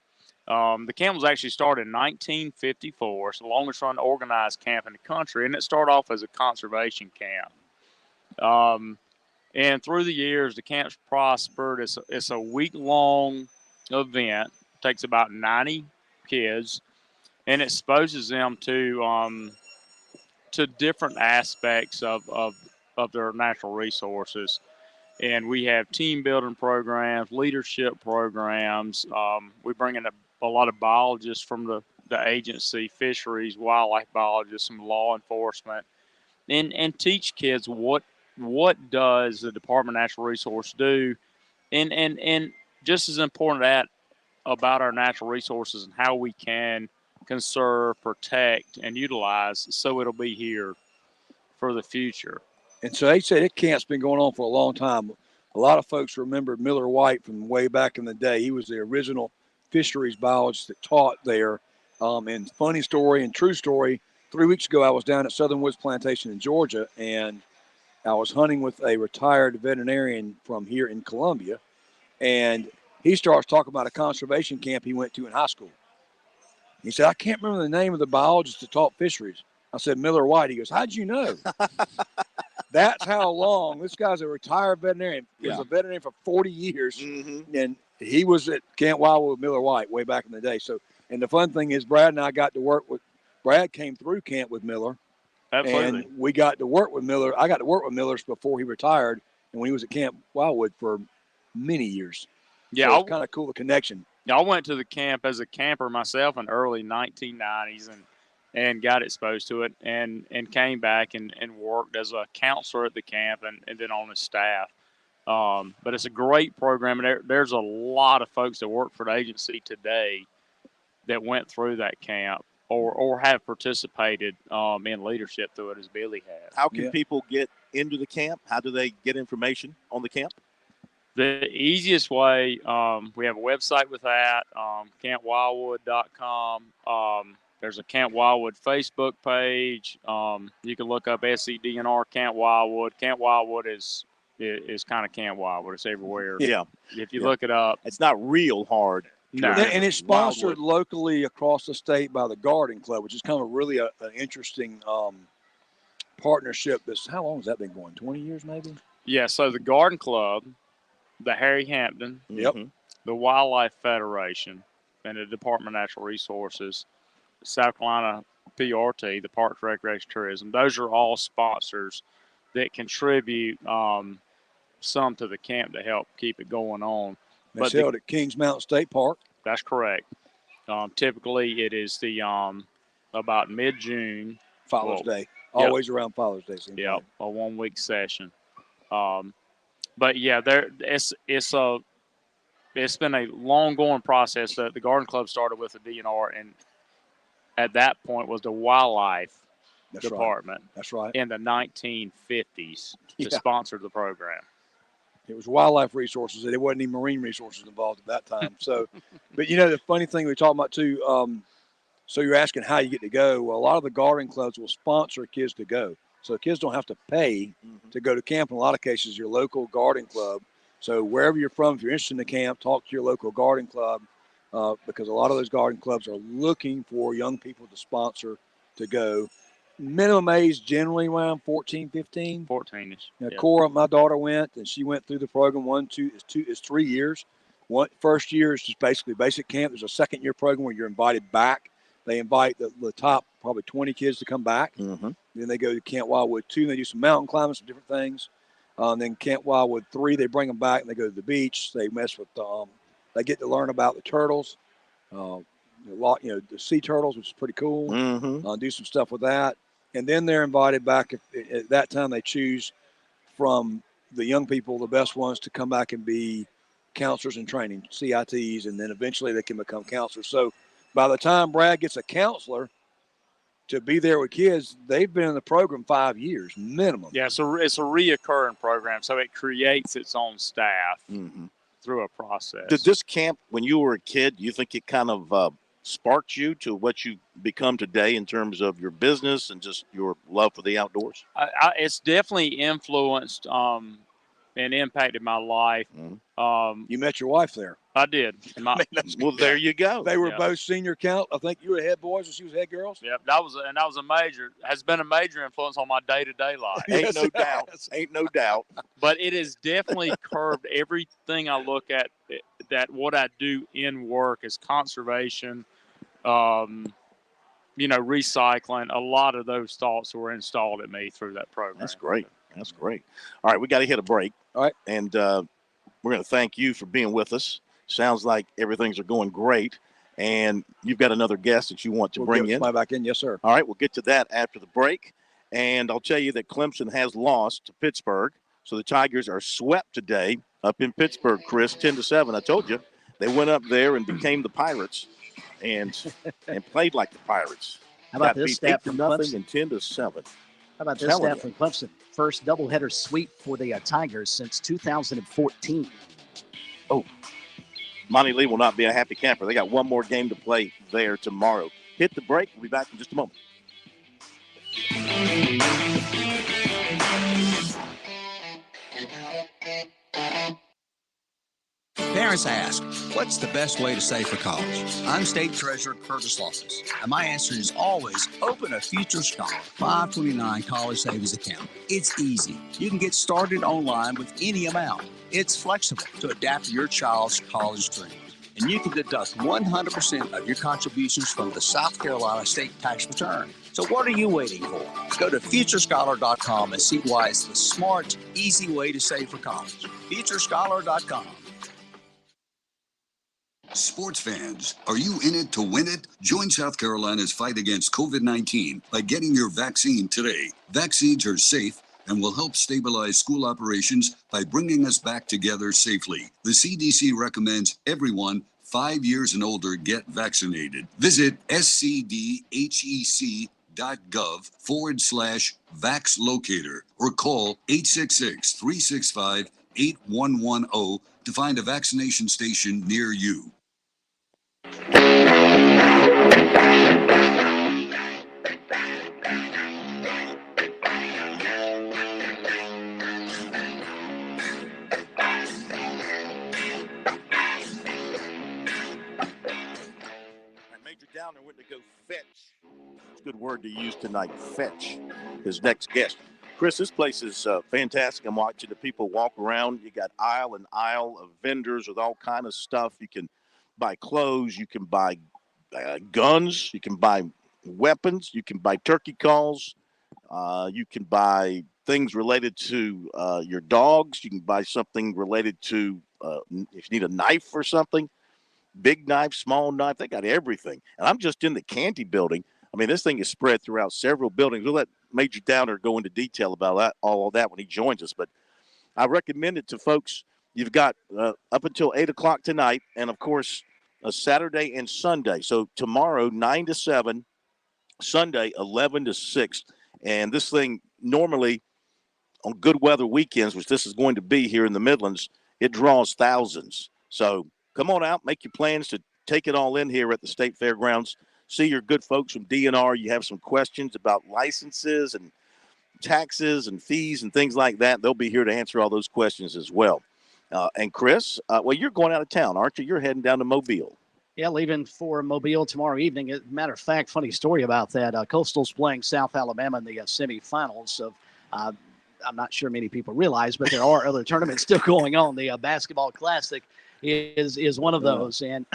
The camp was actually started in 1954. It's the longest run organized camp in the country, and it started off as a conservation camp. And through the years, the camp's prospered. It's a week-long event. It takes about 90 kids, and it exposes them to different aspects of their natural resources. And we have team building programs, leadership programs. We bring in a lot of biologists from the agency, fisheries, wildlife biologists, some law enforcement, and teach kids what does the Department of Natural Resources do, and just as important about our natural resources and how we can conserve, protect, and utilize so it'll be here for the future. And so they say that camp's been going on for a long time. A lot of folks remember Miller White from way back in the day. He was the original fisheries biologist that taught there. And funny story and true story, 3 weeks ago I was down at Southern Woods Plantation in Georgia, and I was hunting with a retired veterinarian from here in Columbia. And he starts talking about a conservation camp he went to in high school. He said, I can't remember the name of the biologist that taught fisheries. I said, Miller White. He goes, how'd you know? That's how long. This guy's a retired veterinarian. He was a veterinarian for 40 years. Mm-hmm. And he was at Camp Wildwood with Miller White way back in the day. So, and the fun thing is Brad and I got to work with, Brad came through camp with Miller. Absolutely. And we got to work with Miller. I got to work with Miller before he retired and when he was at Camp Wildwood for many years. Yeah. So it's kind of cool, the connection. I went to the camp as a camper myself in early 1990s and got exposed to it and came back and worked as a counselor at the camp and then on the staff. But it's a great program. And there's a lot of folks that work for the agency today that went through that camp or have participated in leadership through it as Billy has. How can people get into the camp? How do they get information on the camp? The easiest way, we have a website with that, campwildwood.com. There's a Camp Wildwood Facebook page. You can look up SCDNR Camp Wildwood. Camp Wildwood is kind of Camp Wildwood. It's everywhere. Yeah. If you look it up. It's not real hard. No. And it's sponsored locally across the state by the Garden Club, which is kind of really an interesting partnership. How long has that been going? 20 years maybe? Yeah, so the Garden Club, the Harry Hampton, the Wildlife Federation, and the Department of Natural Resources, South Carolina PRT, the Parks, Recreation, Tourism. Those are all sponsors that contribute some to the camp to help keep it going on. It's held at Kings Mountain State Park. That's correct. Typically, it is the about mid-June. Father's Day. Always around Father's Day. Yeah, a 1 week session. But yeah, it's been a long going process. The Garden Club started with the DNR, and at that point was the Wildlife Department. Right. That's right. In the 1950s to sponsor the program. It was wildlife resources. There wasn't any marine resources involved at that time. So, but the funny thing we talk about too. So you're asking how you get to go. Well, a lot of the garden clubs will sponsor kids to go. So kids don't have to pay to go to camp. In a lot of cases, your local garden club. So wherever you're from, if you're interested in the camp, talk to your local garden club because a lot of those garden clubs are looking for young people to sponsor to go. Minimum age generally around 14, 15. 14-ish. Now, Cora, my daughter went, and she went through the program. 's 3 years. First year is just basically basic camp. There's a second-year program where you're invited back. They invite the top probably 20 kids to come back. Mm-hmm. Then they go to Camp Wildwood 2, and they do some mountain climbing, some different things. Then Camp Wildwood 3, they bring them back, and they go to the beach. They mess with they get to learn about the turtles, the sea turtles, which is pretty cool. Mm-hmm. Do some stuff with that. And then they're invited back. At that time, they choose from the young people, the best ones, to come back and be counselors in training, CITs, and then eventually they can become counselors. So by the time Brad gets a counselor to be there with kids, they've been in the program 5 years minimum. Yeah, so it's a reoccurring program, so it creates its own staff through a process. Did this camp, when you were a kid, you think it kind of sparked you to what you become today in terms of your business and just your love for the outdoors? It's definitely influenced and impacted my life. You met your wife there. I did. Well, there you go. They were Yeah. both senior count. I think you were head boys and she was head girls. Yep, that was has been a major influence on my day-to-day life. Ain't no doubt. Ain't no doubt. But it has definitely curbed everything I look at. That what I do in work is conservation, recycling. A lot of those thoughts were installed at me through that program. That's great. That's great. All right, we got to hit a break. All right. And we're going to thank you for being with us. Sounds like everything's going great. And you've got another guest that you want to bring in. Fly back in. Yes, sir. All right, we'll get to that after the break. And I'll tell you that Clemson has lost to Pittsburgh. So the Tigers are swept today up in Pittsburgh, Chris, 10-7. I told you. They went up there and became the Pirates and played like the Pirates. How about Got this beat stat from 8-0 Clemson? and 10-7. How about this stat from Clemson? First doubleheader sweep for the Tigers since 2014. Oh, Monty Lee will not be a happy camper. They got one more game to play there tomorrow. Hit the break. We'll be back in just a moment. Parents ask, what's the best way to save for college? I'm State Treasurer Curtis Losses, and my answer is always open a Future Scholar 529 college savings account. It's easy. You can get started online with any amount. It's flexible to adapt to your child's college dreams. And you can deduct 100% of your contributions from the South Carolina state tax return. So what are you waiting for? Go to FutureScholar.com and see why it's the smart, easy way to save for college. FutureScholar.com. Sports fans, are you in it to win it? Join South Carolina's fight against COVID-19 by getting your vaccine today. Vaccines are safe and will help stabilize school operations by bringing us back together safely. The CDC recommends everyone 5 years and older get vaccinated. Visit scdhec.gov/VaxLocator or call 866-365-8110 to find a vaccination station near you. Major Downer went to go fetch. It's a good word to use tonight, fetch his next guest. Chris, this place is fantastic. I'm watching the people walk around. You got aisle and aisle of vendors with all kind of stuff. You can buy clothes. You can buy guns. You can buy weapons. You can buy turkey calls. You can buy things related to your dogs. You can buy something related to if you need a knife or something. Big knife, small knife. They got everything. And I'm just in the Canty building. I mean, this thing is spread throughout several buildings. We'll let Major Downer go into detail about that, all of that when he joins us. But I recommend it to folks. You've got up until 8 o'clock tonight, and, of course, a Saturday and Sunday. So tomorrow, 9 to 7, Sunday, 11 to 6. And this thing normally on good weather weekends, which this is going to be here in the Midlands, it draws thousands. So come on out, make your plans to take it all in here at the State Fairgrounds. See your good folks from DNR. You have some questions about licenses and taxes and fees and things like that. They'll be here to answer all those questions as well. And Chris, well, you're going out of town, aren't you? You're heading down to Mobile. Yeah, leaving for Mobile tomorrow evening. As a matter of fact, funny story about that. Coastal's playing South Alabama in the semifinals of I'm not sure many people realize, but there are other tournaments still going on. The Basketball Classic is one of those. And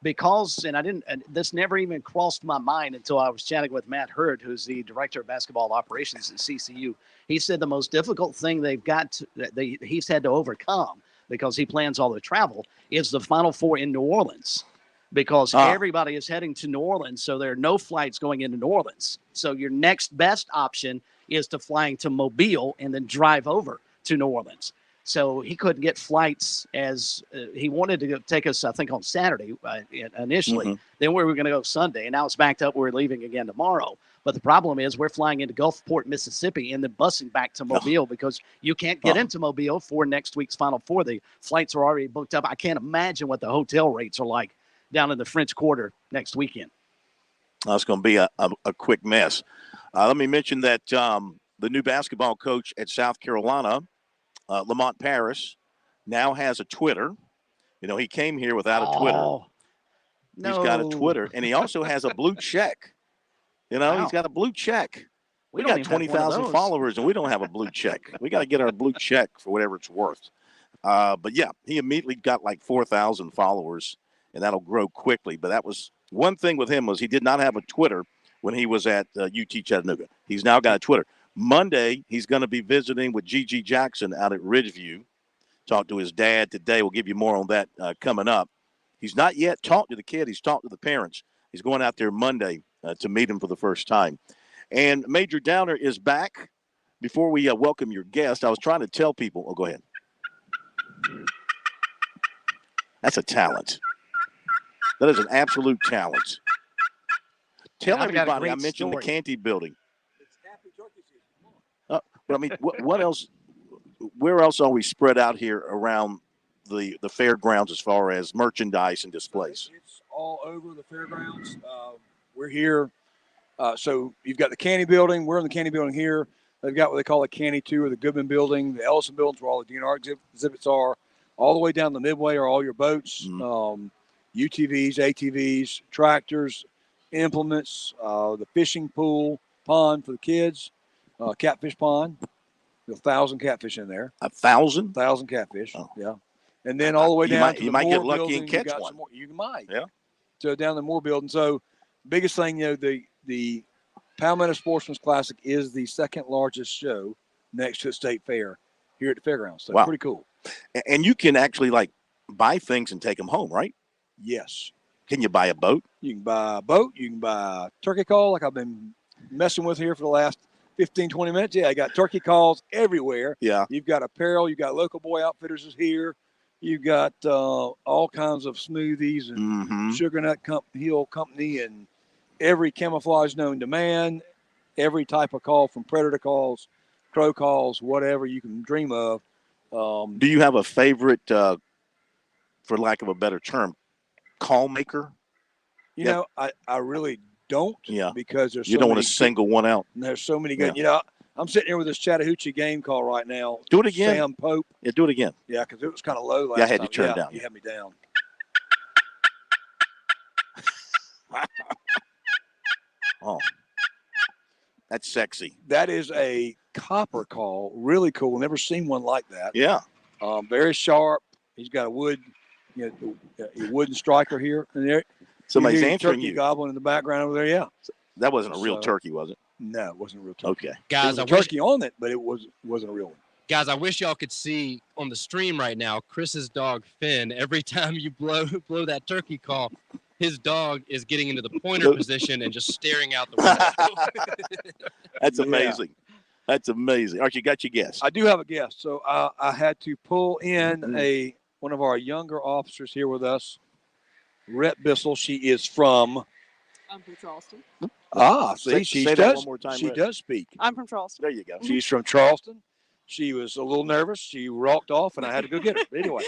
because, and this never even crossed my mind until I was chatting with Matt Hurd, who's the Director of Basketball Operations at CCU. He said the most difficult thing he's had to overcome, because he plans all the travel, is the Final Four in New Orleans. Because everybody is heading to New Orleans, so there are no flights going into New Orleans. So your next best option is to flying to Mobile and then drive over to New Orleans. So he couldn't get flights as he wanted to take us, I think, on Saturday initially. Mm-hmm. Then we were going to go Sunday, and now it's backed up. We're leaving again tomorrow. But the problem is we're flying into Gulfport, Mississippi, and then busing back to Mobile because you can't get into Mobile for next week's Final Four. The flights are already booked up. I can't imagine what the hotel rates are like down in the French Quarter next weekend. That's going to be a quick mess. Let me mention that the new basketball coach at South Carolina, Lamont Paris, now has a Twitter. You know, he came here without a Twitter. No. He's got a Twitter, and he also has a blue check. You know, he's got a blue check. We got 20,000 followers, and we don't have a blue check. We got to get our blue check for whatever it's worth. But, yeah, he immediately got like 4,000 followers, and that'll grow quickly. But that was one thing with him was he did not have a Twitter when he was at UT Chattanooga. He's now got a Twitter. Monday, he's going to be visiting with G.G. Jackson out at Ridgeview. Talked to his dad today. We'll give you more on that coming up. He's not yet talked to the kid. He's talked to the parents. He's going out there Monday to meet him for the first time. And Major Downer is back. Before we welcome your guest, I was trying to tell people. Oh, go ahead. That's a talent. That is an absolute talent. Tell everybody I mentioned the Canty building. But I mean, what else? Where else are we spread out here around the fairgrounds as far as merchandise and displays? It's all over the fairgrounds. We're here. So you've got the Canty building. We're in the Canty building here. They've got what they call the Canty 2 or the Goodman building, the Ellison buildings where all the DNR exhibits are. All the way down the Midway are all your boats, UTVs, ATVs, tractors, implements, the fishing pool, pond for the kids, catfish pond. 1,000 catfish in there. 1,000? 1,000 catfish. Oh. Yeah. And then all the way down to the might Moore get lucky building, and catch one. You might. Yeah. So down the Moore building. So biggest thing, the Palmetto Sportsman's Classic is the second largest show next to the State Fair here at the fairgrounds. So pretty cool. And you can actually like buy things and take them home, right? Yes. Can you buy a boat? You can buy a boat. You can buy a turkey call like I've been messing with here for the last 15, 20 minutes. Yeah, I got turkey calls everywhere. Yeah. You've got apparel. You've got Local Boy Outfitters is here. You've got all kinds of smoothies and Sugar Nut Hill Company and every camouflage known to man, every type of call from predator calls, crow calls, whatever you can dream of. Do you have a favorite, for lack of a better term, call maker? You know, I really don't. Yeah. Because there's you don't want to single one out. There's so many good. You know, I'm sitting here with this Chattahoochee game call right now. Do it again. Sam Pope. Yeah, do it again. Yeah, because it was kind of low last time. Yeah, I had to turn it down. You had me down. Oh, that's sexy. That is a copper call. Really cool. Never seen one like that. Yeah. Very sharp. He's got a wood, a wooden striker here. And there, somebody's answering turkey you. Gobbling in the background over there. Yeah. That wasn't a real turkey, was it? No, it wasn't a real turkey. Okay. Guys, there was a turkey on it, but it wasn't a real one. Guys, I wish y'all could see on the stream right now Chris's dog Finn. Every time you blow that turkey call, his dog is getting into the pointer position and just staring out the window. That's amazing. That's amazing. All right, you got your guess. I do have a guess. So I had to pull in one of our younger officers here with us, Rhett Bissell. She is from. I'm from Charleston. See, say that one more time, she Rhett. does speak. I'm from Charleston. There you go. She's from Charleston. She was a little nervous. She walked off, and I had to go get her. But anyway,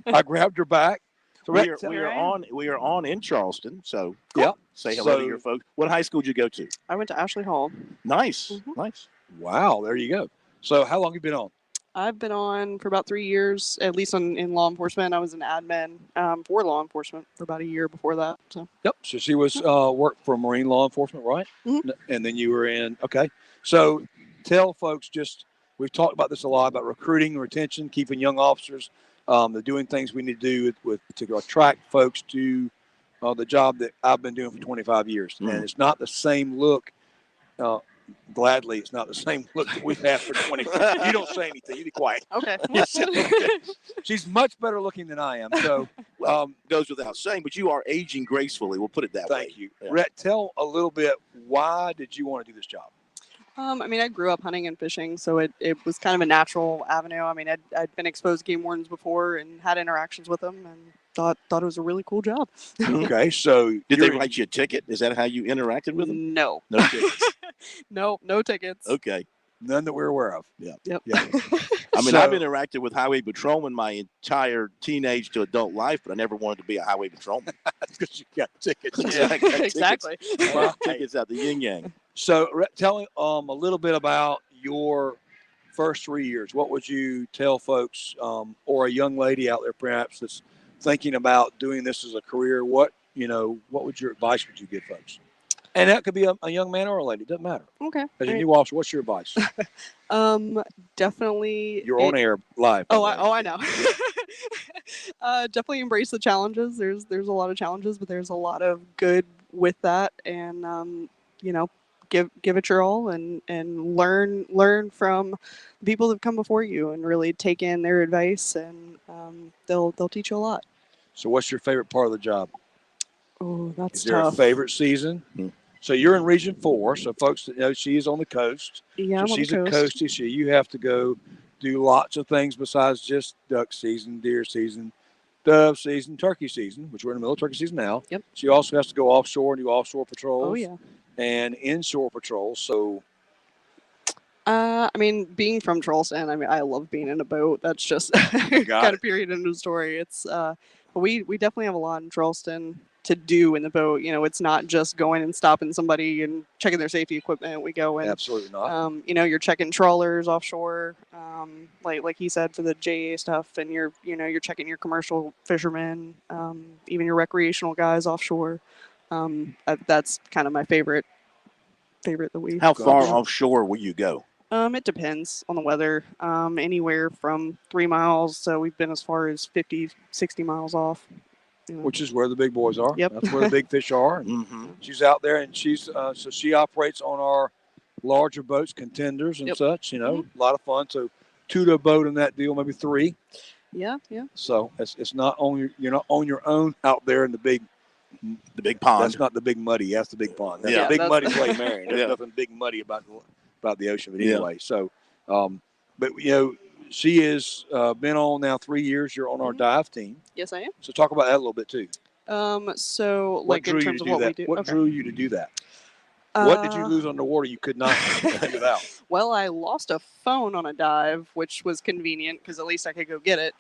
I grabbed her back. So we are on in Charleston. So say hello to your folks. What high school did you go to? I went to Ashley Hall. Nice, nice. Wow, there you go. So how long have you been on? I've been on for about 3 years, at least in law enforcement. I was an admin for law enforcement for about a year before that. So. Yep. So she was worked for Marine law enforcement, right? Mm-hmm. And then you were in. Okay. So tell folks we've talked about this a lot about recruiting, retention, keeping young officers, the doing things we need to do to attract folks to the job that I've been doing for 25 years. Mm-hmm. And it's not the same look. Gladly, it's not the same look that we've had for 20. You don't say anything. You be quiet. Okay. She's much better looking than I am. So goes without saying, but you are aging gracefully. We'll put it that way. Thank you. Yeah. Rhett, tell a little bit, why did you want to do this job? I mean, I grew up hunting and fishing, so it was kind of a natural avenue. I mean, I'd been exposed to game wardens before and had interactions with them, and thought it was a really cool job. Okay, so did they write you a ticket? Is that how you interacted with them? No. No tickets. No tickets. Okay. None that we're aware of. Yeah. Yep. Yeah. I mean, So- I've interacted with highway patrolmen my entire teenage to adult life, but I never wanted to be a highway patrolman. Because you got tickets. Yeah, I got tickets. Exactly. Well, tickets out the yin yang. So tell me a little bit about your first 3 years. What would you tell folks, or a young lady out there perhaps that's thinking about doing this as a career? What would your advice would you give folks? And that could be a young man or a lady. Doesn't matter. Okay. As a new officer, what's your advice? Definitely. You're on air live. I know. Definitely embrace the challenges. There's a lot of challenges, but there's a lot of good with that, and give it your all, and learn from the people that have come before you, and really take in their advice, and they'll teach you a lot. So, what's your favorite part of the job? Oh, that's Is there tough. a favorite season? So you're in Region 4. So folks that know, she is on the coast. Yeah, so I'm on the she's a coast. coastie. So you have to go do lots of things besides just duck season, deer season, dove season, turkey season, which we're in the middle of turkey season now. Yep. She also has to go offshore and do offshore patrols. Oh, yeah. And inshore patrols. So I mean, being from Charleston, I mean, I love being in a boat. That's just kind of period in the story. It's but we definitely have a lot in Charleston to do in the boat. It's not just going and stopping somebody and checking their safety equipment. We go and absolutely not. You're checking trawlers offshore, like he said, for the JA stuff, and you're checking your commercial fishermen, even your recreational guys offshore. That's kind of my favorite that we. How far offshore will you go? It depends on the weather. Anywhere from 3 miles. So we've been as far as 50, 60 miles off. Which is where the big boys are. Yep. That's where the big fish are. And she's out there, and she's so she operates on our larger boats, contenders and such. A lot of fun. So 2 to a boat in that deal, maybe 3. Yeah. So it's not only you're not on your own out there in the big pond. That's not the big muddy. That's the big pond. That's the big muddy Lake Marion. There's nothing big muddy about the ocean. But anyway, so but she has been on now 3 years. You're on our dive team. Yes, I am. So talk about that a little bit too. So What like drew in you terms to of do what we that? do. What Okay. drew you to do that? What did you lose underwater you could not figure out? Well, I lost a phone on a dive, which was convenient because at least I could go get it.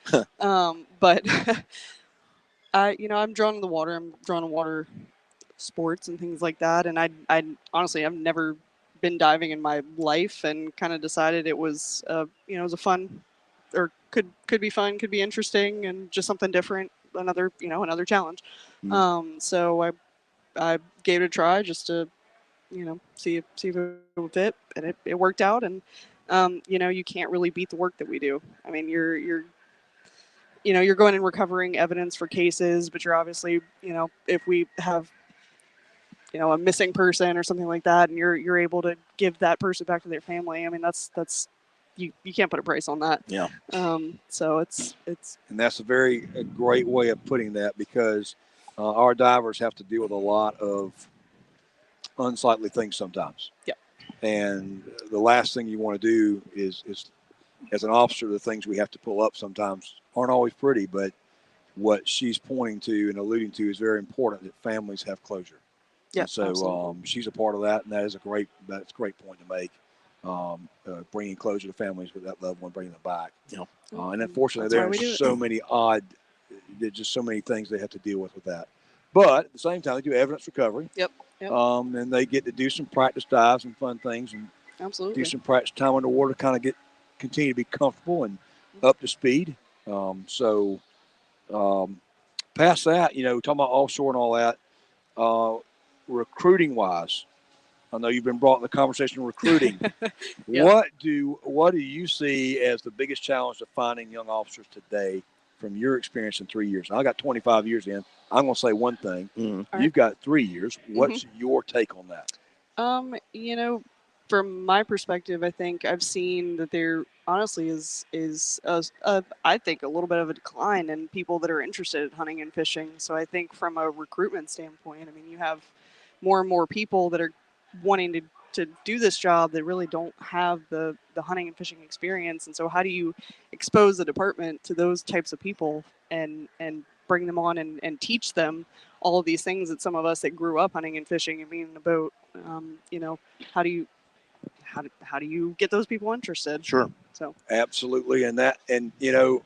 But I'm drawn to the water. I'm drawn to water sports and things like that. And I honestly, I've never been diving in my life, and kind of decided it was, it was a fun, or could be fun, could be interesting, and just something different. Another challenge. So I gave it a try just to, see if it would fit, and it worked out. And you can't really beat the work that we do. I mean, you're going and recovering evidence for cases, but you're obviously, if we have, a missing person or something like that, and you're able to give that person back to their family. I mean, that's you can't put a price on that. Yeah. So it's And that's a great way of putting that, because our divers have to deal with a lot of unsightly things sometimes. Yeah. And the last thing you want to do is as an officer, the things we have to pull up sometimes aren't always pretty, but what she's pointing to and alluding to is very important, that families have closure. Yeah. And so she's a part of that, and that's a great point to make. Bringing closure to families with that loved one, bringing them back. Yeah. And unfortunately, That's why there's we do it. so many there's just so many things they have to deal with that. But at the same time, they do evidence recovery. Yep. And they get to do some practice dives and fun things, and Absolutely. do some practice time underwater, kind of continue to be comfortable and up to speed. Past that, talking about offshore and all that, recruiting wise, I know you've been brought in the conversation recruiting. Yeah. What do you see as the biggest challenge of finding young officers today from your experience in 3 years? Now, I got 25 years in. I'm going to say one thing. All You've got 3 years. What's your take on that? From my perspective, I think I've seen that there honestly is I think a little bit of a decline in people that are interested in hunting and fishing. So I think from a recruitment standpoint, I mean, you have more and more people that are wanting to do this job that really don't have the hunting and fishing experience. And so how do you expose the department to those types of people and bring them on and teach them all of these things that some of us that grew up hunting and fishing and being in a boat, how do how do you get those people interested? Sure. So Absolutely. And you know,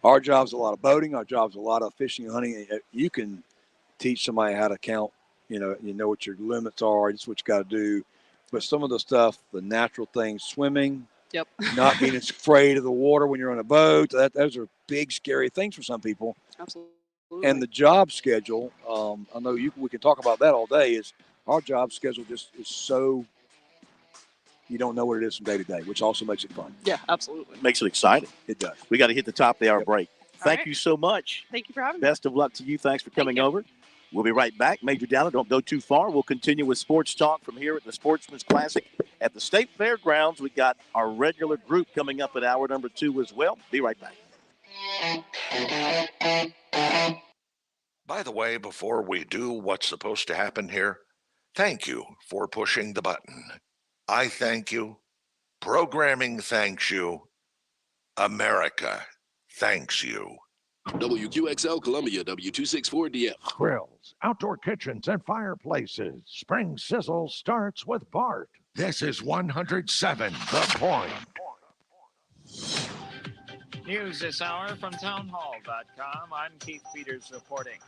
our job's a lot of boating. Our job's a lot of fishing and hunting. You can teach somebody how to count. You know what your limits are. It's what you got to do. But some of the stuff, the natural things, swimming, yep, not being afraid of the water when you're on a boat, those are big, scary things for some people. Absolutely. And the job schedule, I know we can talk about that all day, is our job schedule just is so you don't know what it is from day to day, which also makes it fun. Yeah, absolutely. Makes it exciting. It does. We got to hit the top of the hour break. Thank right. you so much. Thank you for having me. Best of luck to you. Thanks for coming over. We'll be right back. Major Downer, don't go too far. We'll continue with Sports Talk from here at the Sportsman's Classic at the State Fairgrounds. We got our regular group coming up at hour number 2 as well. Be right back. By the way, before we do what's supposed to happen here, thank you for pushing the button. I thank you. Programming thanks you. America thanks you. WQXL Columbia, W264DF. Grills, outdoor kitchens, and fireplaces. Spring sizzle starts with Bart. This is 107 The Point. News this hour from townhall.com. I'm Keith Peters reporting.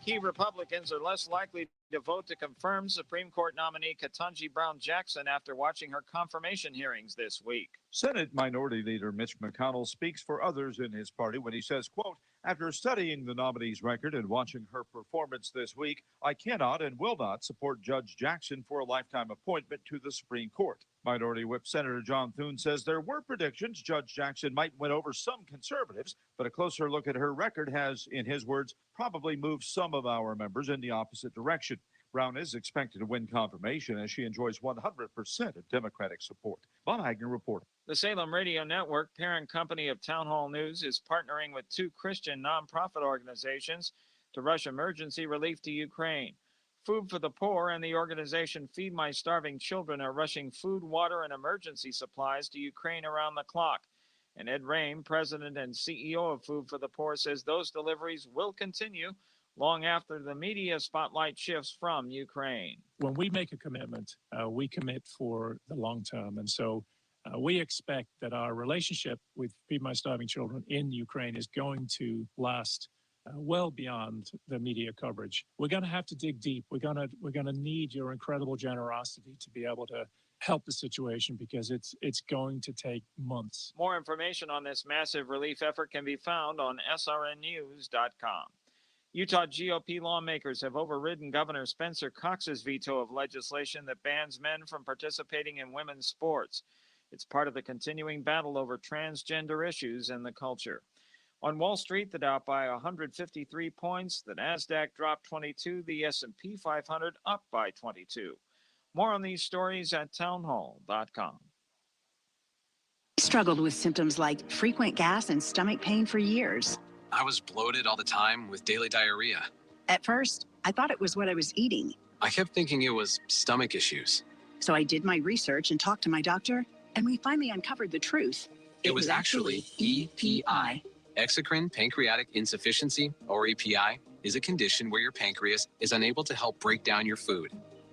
Key Republicans are less likely to vote to confirm Supreme Court nominee Ketanji Brown Jackson after watching her confirmation hearings this week. Senate Minority Leader Mitch McConnell speaks for others in his party when he says, quote, after studying the nominee's record and watching her performance this week, I cannot and will not support Judge Jackson for a lifetime appointment to the Supreme Court. Minority Whip Senator John Thune says there were predictions Judge Jackson might win over some conservatives, but a closer look at her record has, in his words, probably moved some of our members in the opposite direction. Brown is expected to win confirmation as she enjoys 100% of Democratic support. Von Agner reporting. The Salem Radio Network, parent company of Town Hall News, is partnering with 2 Christian nonprofit organizations to rush emergency relief to Ukraine. Food for the Poor and the organization Feed My Starving Children are rushing food, water, and emergency supplies to Ukraine around the clock. And Ed Rehm, president and CEO of Food for the Poor, says those deliveries will continue long after the media spotlight shifts from Ukraine. When we make a commitment, we commit for the long term. And so we expect that our relationship with Feed My Starving Children in Ukraine is going to last well beyond the media coverage. We're going to have to dig deep. We're going to need your incredible generosity to be able to help the situation because it's going to take months. More information on this massive relief effort can be found on srnnews.com. Utah GOP lawmakers have overridden Governor Spencer Cox's veto of legislation that bans men from participating in women's sports. It's part of the continuing battle over transgender issues in the culture. On Wall Street, the Dow up by 153 points, the Nasdaq dropped 22, the S&P 500 up by 22. More on these stories at townhall.com. I struggled with symptoms like frequent gas and stomach pain for years. I was bloated all the time with daily diarrhea. At first, I thought it was what I was eating. I kept thinking it was stomach issues. So I did my research and talked to my doctor, and we finally uncovered the truth. It was actually EPI. Exocrine pancreatic insufficiency, or EPI, is a condition where your pancreas is unable to help break down your food.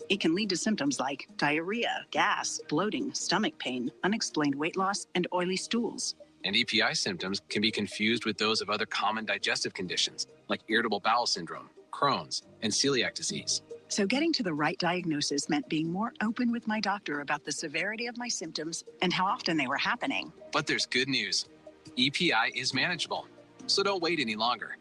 It can lead to symptoms like diarrhea, gas, bloating, stomach pain, unexplained weight loss, and oily stools. And EPI symptoms can be confused with those of other common digestive conditions, like irritable bowel syndrome, Crohn's, and celiac disease. So getting to the right diagnosis meant being more open with my doctor about the severity of my symptoms and how often they were happening. But there's good news. EPI is manageable, so don't wait any longer.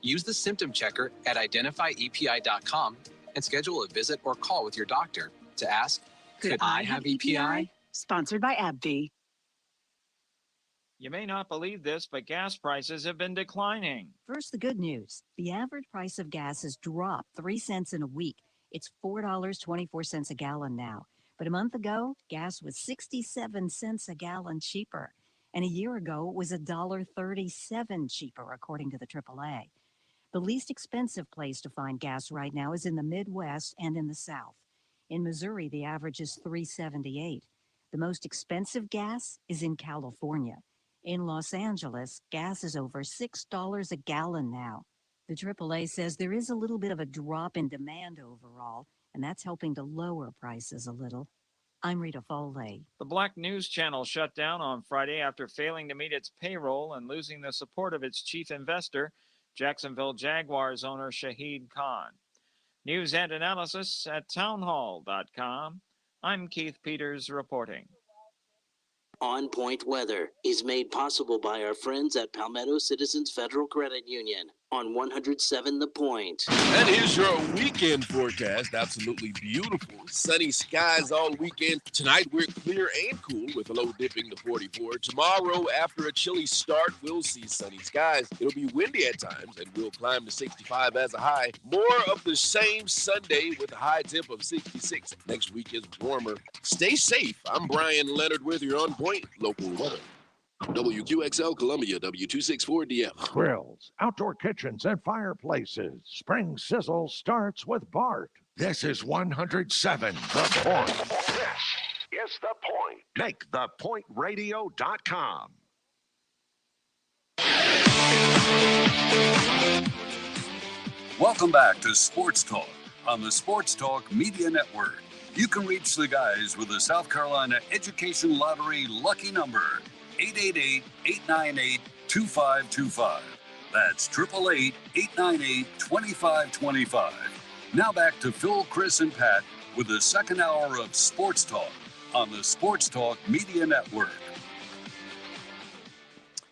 Use the symptom checker at identifyepi.com and schedule a visit or call with your doctor to ask, could I have EPI? Sponsored by AbbVie. You may not believe this, but gas prices have been declining. First, the good news. The average price of gas has dropped 3 cents in a week. It's $4.24 a gallon now. But a month ago, gas was 67 cents a gallon cheaper. And a year ago, it was $1.37 cheaper, according to the AAA. The least expensive place to find gas right now is in the Midwest and in the South. In Missouri, the average is $3.78. The most expensive gas is in California. In Los Angeles, gas is over $6 a gallon now. The AAA says there is a little bit of a drop in demand overall, and that's helping to lower prices a little. I'm Rita Foley. The Black News Channel shut down on Friday after failing to meet its payroll and losing the support of its chief investor, Jacksonville Jaguars owner Shahid Khan. News and analysis at townhall.com. I'm Keith Peters reporting. On Point Weather is made possible by our friends at Palmetto Citizens Federal Credit Union on 107 The Point. And here's your weekend forecast. Absolutely beautiful. Sunny skies all weekend. Tonight we're clear and cool with a low dipping to 44. Tomorrow, after a chilly start, we'll see sunny skies. It'll be windy at times and we'll climb to 65 as a high. More of the same Sunday with a high temp of 66. Next week is warmer. Stay safe. I'm Brian Leonard with your On Point local weather. WQXL Columbia, W264DF. Grills, outdoor kitchens, and fireplaces. Spring Sizzle starts with Bart. This is 107 The Point. This is The Point. Make thepointradio.com. Welcome back to Sports Talk on the Sports Talk Media Network. You can reach the guys with the South Carolina Education Lottery lucky number, 888-898-2525. That's 888-898-2525. Now back to Phil, Chris, and Pat with the second hour of Sports Talk on the Sports Talk Media Network.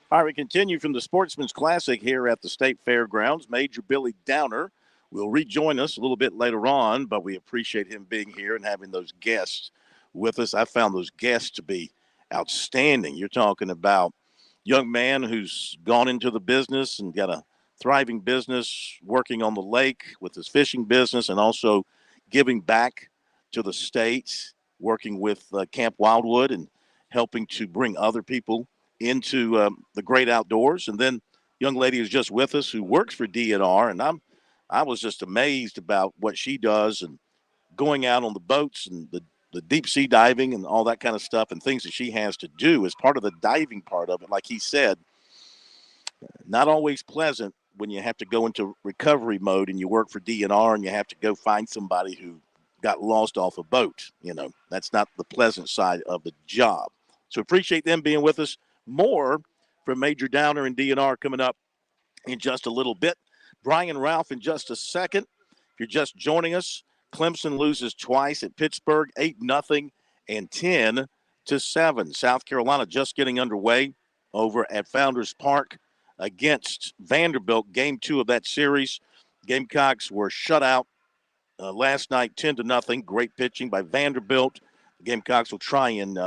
All right, we continue from the Sportsman's Classic here at the State Fairgrounds. Major Billy Downer will rejoin us a little bit later on, but we appreciate him being here and having those guests with us. I found those guests to be outstanding. You're talking about a young man who's gone into the business and got a thriving business working on the lake with his fishing business and also giving back to the state, working with Camp Wildwood and helping to bring other people into the great outdoors. And then young lady who's just with us who works for DNR, and I was just amazed about what she does and going out on the boats and the deep sea diving and all that kind of stuff and things that she has to do as part of the diving part of it. Like he said, not always pleasant when you have to go into recovery mode and you work for DNR and you have to go find somebody who got lost off a boat. You know, that's not the pleasant side of the job. So appreciate them being with us. More from Major Downer and DNR coming up in just a little bit. Brian Ralph in just a second. If you're just joining us, Clemson loses twice at Pittsburgh, 8-0 and 10-7. South Carolina just getting underway over at Founders Park against Vanderbilt. Game 2 of that series. Gamecocks were shut out last night, 10-0. Great pitching by Vanderbilt. The Gamecocks will try and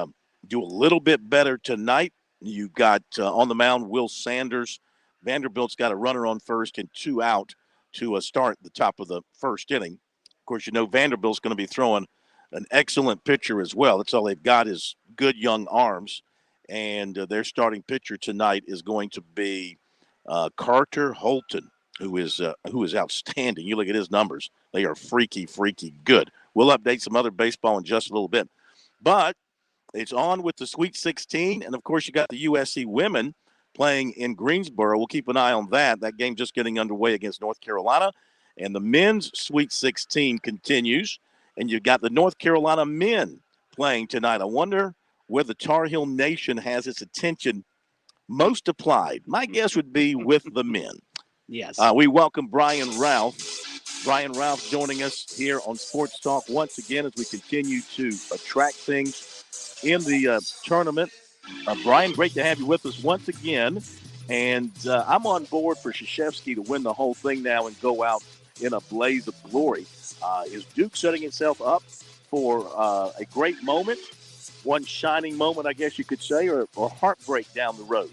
do a little bit better tonight. You've got on the mound Will Sanders. Vanderbilt's got a runner on first and 2 out to start the top of the first inning. Of course, you know Vanderbilt's going to be throwing an excellent pitcher as well. That's all they've got is good young arms. And their starting pitcher tonight is going to be Carter Holton, who is outstanding. You look at his numbers. They are freaky good. We'll update some other baseball in just a little bit. But it's on with the Sweet 16. And, of course, you got the USC Women playing in Greensboro. We'll keep an eye on that. That game just getting underway against North Carolina. And the men's Sweet 16 continues. And you've got the North Carolina men playing tonight. I wonder where the Tar Heel Nation has its attention most applied. My guess would be with the men. Yes. We welcome Brian Ralph. Brian Ralph joining us here on Sports Talk once again as we continue to track things in the tournament. Brian, great to have you with us once again. And I'm on board for Krzyzewski to win the whole thing now and go out in a blaze of glory. Is Duke setting itself up for a great moment, one shining moment, I guess you could say, or heartbreak down the road?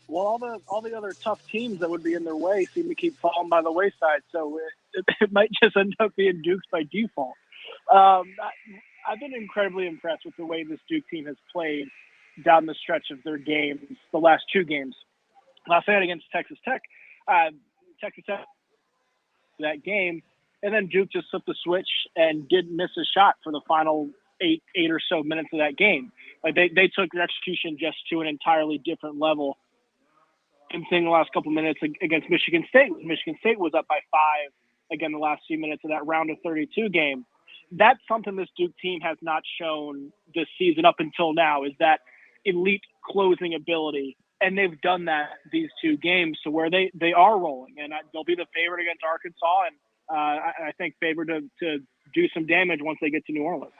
Well, all the other tough teams that would be in their way seem to keep falling by the wayside, so it might just end up being Duke's by default. I've been incredibly impressed with the way this Duke team has played down the stretch of their games, the last 2 games. Last night against Texas Tech, Texas Tech that game, and then Duke just flipped the switch and didn't miss a shot for the final eight or so minutes of that game. Like they took their execution just to an entirely different level. Same thing the last couple minutes against Michigan State. Michigan State was up by 5 again the last few minutes of that round of 32 game. that's something this Duke team has not shown this season up until now, is that elite closing ability. And they've done that these two games to where they are rolling. And they'll be the favorite against Arkansas. And I think favored to do some damage once they get to New Orleans.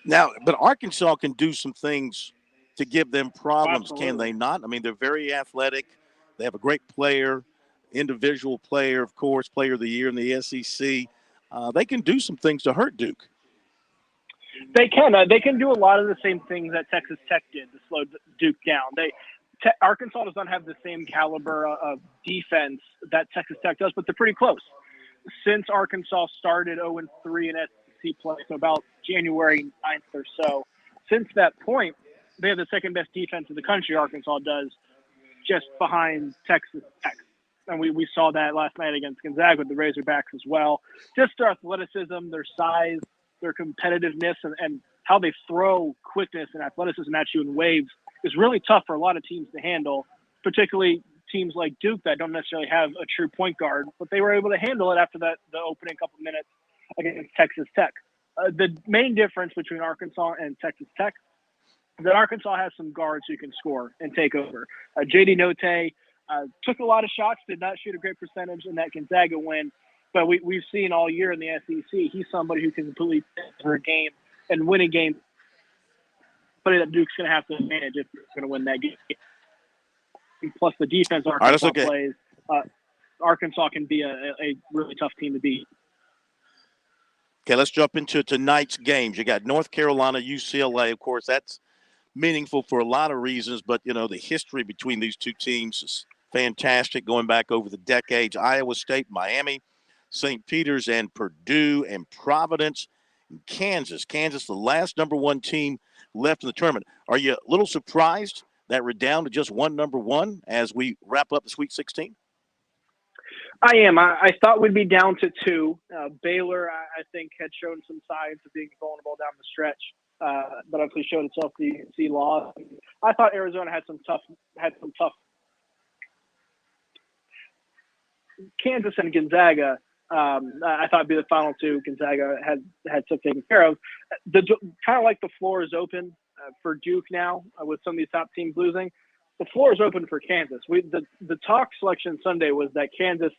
Now, but Arkansas can do some things to give them problems, Absolutely. can they not? I mean, they're very athletic. They have a great player, individual player, of course, player of the year in the SEC. They can do some things to hurt Duke. They can. They can do a lot of the same things that Texas Tech did to slow Duke down. Arkansas does not have the same caliber of defense that Texas Tech does, but they're pretty close. Since Arkansas started 0-3 in SEC play, so about January 9th or so, since that point, they have the second best defense in the country, Arkansas does, just behind Texas Tech. And we saw that last night against Gonzaga with the Razorbacks as well. Just their athleticism, their size, their competitiveness, and how they throw quickness and athleticism at you in waves is really tough for a lot of teams to handle, particularly teams like Duke that don't necessarily have a true point guard, but they were able to handle it after the opening couple of minutes against Texas Tech. The main difference between Arkansas and Texas Tech is that Arkansas has some guards who can score and take over. J.D. Notae took a lot of shots, did not shoot a great percentage in that Gonzaga win, but we've seen all year in the SEC, he's somebody who can completely for a game and win a game. But that Duke's going to have to manage if they're going to win that game. Plus the defense Arkansas plays, Arkansas can be a really tough team to beat. Okay, let's jump into tonight's games. You got North Carolina, UCLA. Of course, that's meaningful for a lot of reasons, but, you know, the history between these two teams is fantastic going back over the decades. Iowa State, Miami, St. Peter's, and Purdue, and Providence, and Kansas. Kansas, the last number one team left in the tournament. Are you a little surprised that we're down to just one number one as we wrap up the Sweet 16? I am. I thought we'd be down to two. Baylor, I think, had shown some signs of being vulnerable down the stretch, but obviously showed itself the UC loss. I thought Arizona had some tough. Kansas and Gonzaga, I thought would be the final two. Gonzaga had stuff taken care of. Kind of like the floor is open for Duke now with some of these top teams losing. The floor is open for Kansas. The talk selection Sunday was that Kansas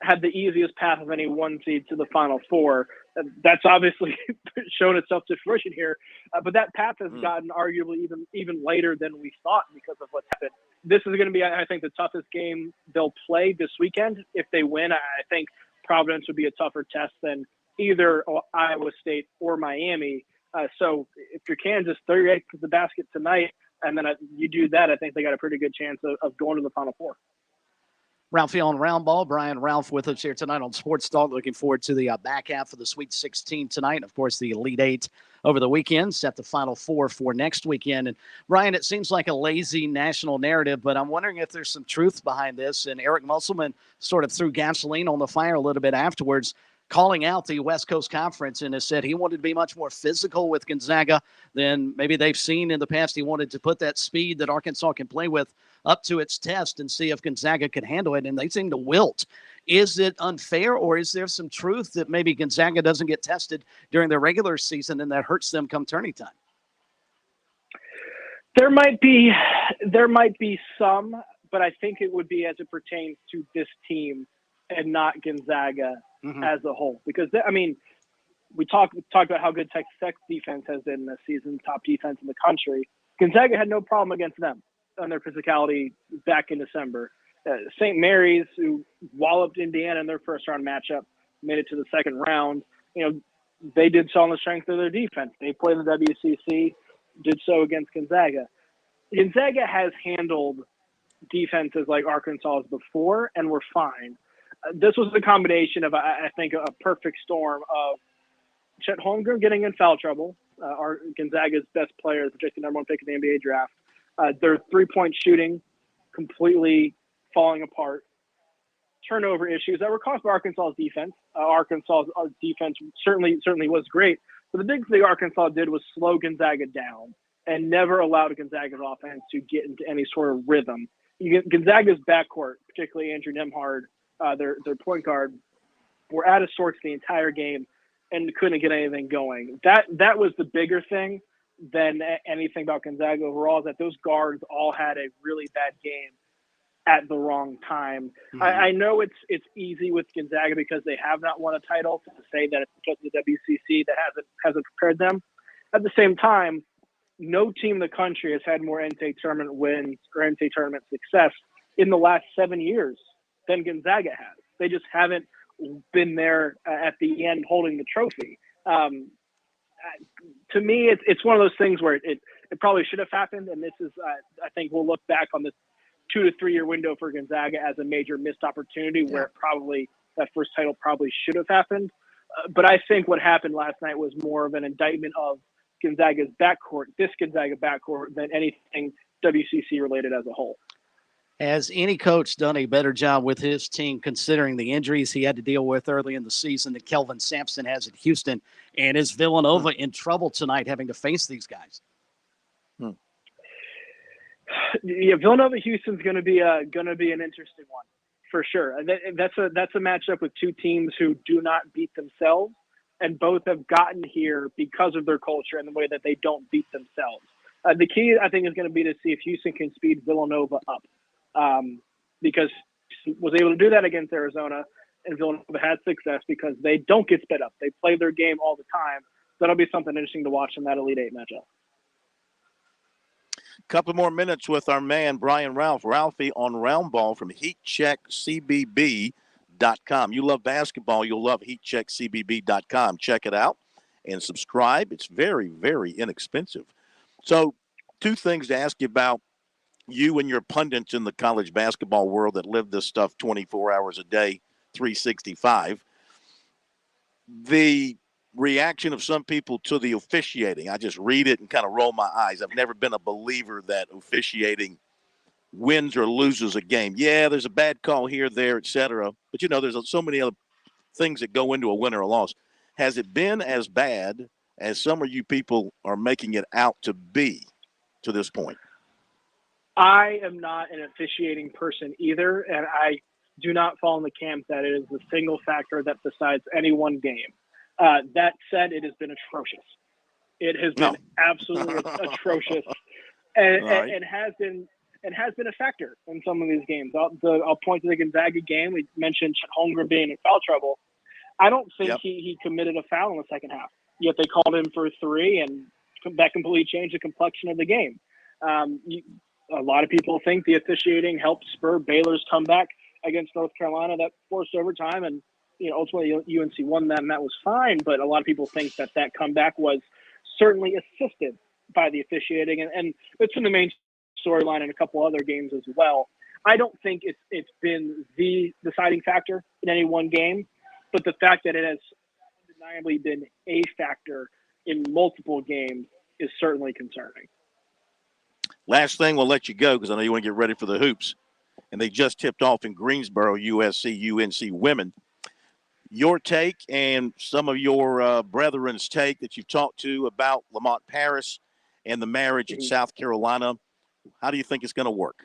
had the easiest path of any one seed to the Final Four. That's obviously shown itself to fruition here, but that path has gotten arguably even later than we thought because of what's happened. This is going to be, I think, the toughest game they'll play this weekend. If they win, I think Providence would be a tougher test than either Iowa State or Miami. So if you're Kansas, 38 to the basket tonight, and then you do that, I think they got a pretty good chance of going to the Final Four. Ralphie on Round Ball. Brian Ralph with us here tonight on Sports Talk. Looking forward to the back half of the Sweet 16 tonight. Of course, the Elite Eight over the weekend, set the Final Four for next weekend. And Brian, it seems like a lazy national narrative, but I'm wondering if there's some truth behind this. And Eric Musselman sort of threw gasoline on the fire a little bit afterwards, calling out the West Coast Conference, and has said he wanted to be much more physical with Gonzaga than maybe they've seen in the past. He wanted to put that speed that Arkansas can play with up to its test and see if Gonzaga could handle it, and they seem to wilt. Is it unfair, or is there some truth that maybe Gonzaga doesn't get tested during the regular season and that hurts them come tourney time? There might be some, but I think it would be as it pertains to this team and not Gonzaga as a whole. Because, I mean, we talked about how good Texas Tech's defense has been this season, top defense in the country. Gonzaga had no problem against them on their physicality back in December. St. Mary's, who walloped Indiana in their first-round matchup, made it to the second round. You know, they did so on the strength of their defense. They played in the WCC, did so against Gonzaga. Gonzaga has handled defenses like Arkansas's before, and we're fine. This was the combination of, I think, a perfect storm of Chet Holmgren getting in foul trouble, Gonzaga's best player, projected number one pick in the NBA draft. Their three-point shooting completely falling apart. Turnover issues that were caused by Arkansas's defense. Arkansas's defense certainly was great. But the big thing Arkansas did was slow Gonzaga down and never allowed Gonzaga's offense to get into any sort of rhythm. Gonzaga's backcourt, particularly Andrew Nembhard, their point guard, were out of sorts the entire game. and couldn't get anything going. That was the bigger thing than anything about Gonzaga overall, is that those guards all had a really bad game at the wrong time. Mm-hmm. I know it's easy with Gonzaga because they have not won a title to say that it's because of the WCC that hasn't prepared them. At the same time, no team in the country has had more NCAA tournament wins or NCAA tournament success in the last 7 years than Gonzaga has. They just haven't been there at the end holding the trophy. To me, it's one of those things where it probably should have happened, and this is I think we'll look back on this 2 to 3 year window for Gonzaga as a major missed opportunity where that first title probably should have happened. But I think what happened last night was more of an indictment of Gonzaga's backcourt, this Gonzaga backcourt, than anything WCC related as a whole. Has any coach done a better job with his team considering the injuries he had to deal with early in the season that Kelvin Sampson has at Houston? And is Villanova in trouble tonight having to face these guys? Yeah, Villanova Houston's going to be an interesting one for sure. That's a matchup with two teams who do not beat themselves, and both have gotten here because of their culture and the way that they don't beat themselves. The key, I think, is going to be to see if Houston can speed Villanova up, because was able to do that against Arizona, and Villanova had success because they don't get sped up. They play their game all the time. That'll be something interesting to watch in that Elite Eight matchup. Couple more minutes with our man, Brian Ralphie on Roundball from HeatCheckCBB.com. You love basketball, you'll love HeatCheckCBB.com. Check it out and subscribe. It's very, very inexpensive. So 2 things to ask you about you and your pundits in the college basketball world that live this stuff 24 hours a day, 365. The reaction of some people to the officiating. I just read it and kind of roll my eyes. I've never been a believer that officiating wins or loses a game. Yeah, there's a bad call here, there, etc. But, there's so many other things that go into a win or a loss. Has it been as bad as some of you people are making it out to be to this point? I am not an officiating person either, and I do not fall in the camp that it is the single factor that decides any one game. That said, it has been atrocious. It has been absolutely atrocious, and has been a factor in some of these games. I'll point to the Gonzaga game. We mentioned Chet Holmgren being in foul trouble. I don't think he committed a foul in the second half. Yet they called him for 3, and that completely changed the complexion of the game. A lot of people think the officiating helped spur Baylor's comeback against North Carolina that forced overtime, and ultimately UNC won that, and that was fine. But a lot of people think that comeback was certainly assisted by the officiating, and it's been the main storyline in a couple other games as well. I don't think it's been the deciding factor in any one game, but the fact that it has undeniably been a factor in multiple games is certainly concerning. Last thing, we'll let you go because I know you want to get ready for the hoops. And they just tipped off in Greensboro, USC, UNC women. Your take and some of your brethren's take that you've talked to about Lamont Paris and the marriage in South Carolina. How do you think it's going to work?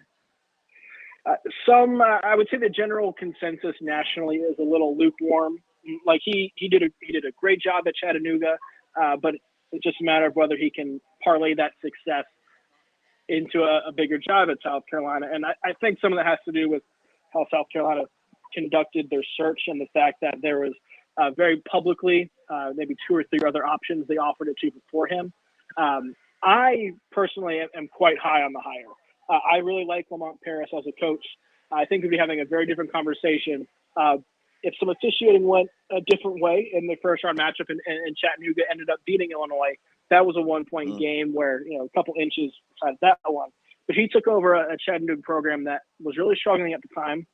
I would say the general consensus nationally is a little lukewarm. Like he did a great job at Chattanooga, but it's just a matter of whether he can parlay that success into a bigger job at South Carolina. And I think some of that has to do with how South Carolina conducted their search and the fact that there was very publicly maybe 2 or 3 other options they offered it to before him. I personally am quite high on the hire. I really like Lamont Paris as a coach. I think we'd be having a very different conversation if some officiating went a different way in the first round matchup and Chattanooga ended up beating Illinois. That was a 1-point game where, a couple inches besides that one. But he took over a Chattanooga program that was really struggling at the time,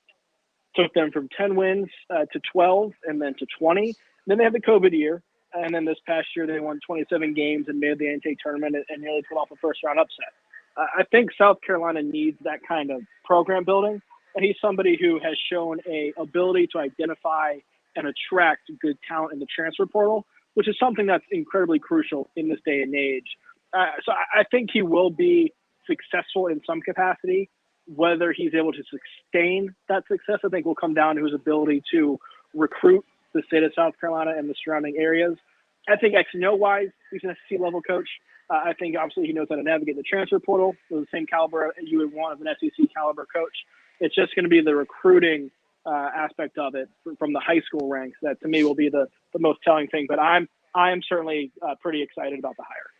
took them from 10 wins to 12 and then to 20. Then they had the COVID year. And then this past year, they won 27 games and made the NCAA tournament and nearly put off a first-round upset. I think South Carolina needs that kind of program building. And he's somebody who has shown a ability to identify and attract good talent in the transfer portal, which is something that's incredibly crucial in this day and age. So I think he will be successful in some capacity. Whether he's able to sustain that success, I think will come down to his ability to recruit the state of South Carolina and the surrounding areas. I think X and O wise, he's an SEC level coach. I think obviously he knows how to navigate the transfer portal. With the same caliber you would want of an SEC caliber coach. It's just going to be the recruiting aspect of it from the high school ranks that to me will be the most telling thing. But I am certainly pretty excited about the hire.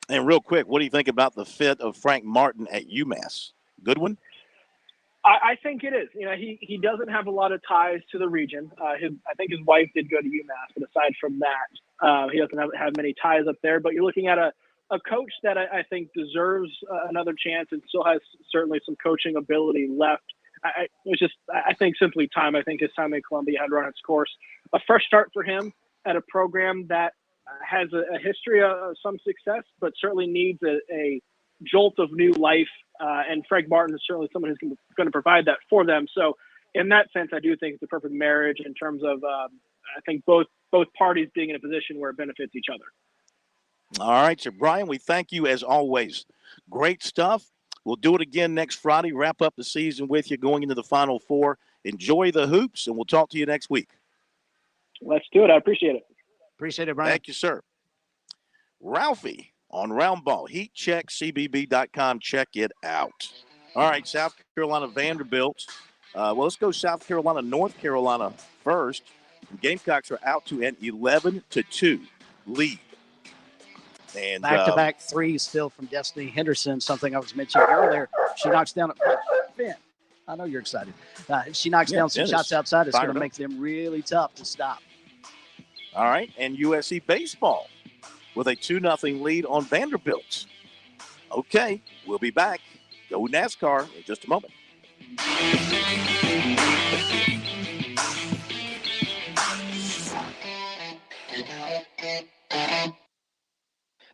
And real quick, what do you think about the fit of Frank Martin at UMass? Good one? I think it is. You know, he doesn't have a lot of ties to the region. I think his wife did go to UMass, but aside from that, he doesn't have many ties up there. But you're looking at a coach that I think deserves another chance and still has certainly some coaching ability left. I think simply time. I think his time in Columbia had run its course. A fresh start for him at a program that has a history of some success, but certainly needs a jolt of new life. And Frank Martin is certainly someone who's going to provide that for them. So in that sense, I do think it's a perfect marriage in terms of I think both parties being in a position where it benefits each other. All right, so Brian, we thank you as always. Great stuff. We'll do it again next Friday, wrap up the season with you going into the Final Four. Enjoy the hoops, and we'll talk to you next week. Let's do it. I appreciate it. Appreciate it, Brian. Thank you, sir. Ralphie on Roundball. HeatCheckCBB.com. Check it out. All right, South Carolina Vanderbilt. Well, let's go South Carolina, North Carolina first. Gamecocks are out to an 11-2 lead. And back-to-back threes still from Destiny Henderson, something I was mentioning earlier. She knocks down Finn. I know you're excited. She knocks down some shots outside. It's going to make them really tough to stop. All right, and USC baseball with a 2-0 lead on Vanderbilt. Okay, we'll be back. Go NASCAR in just a moment.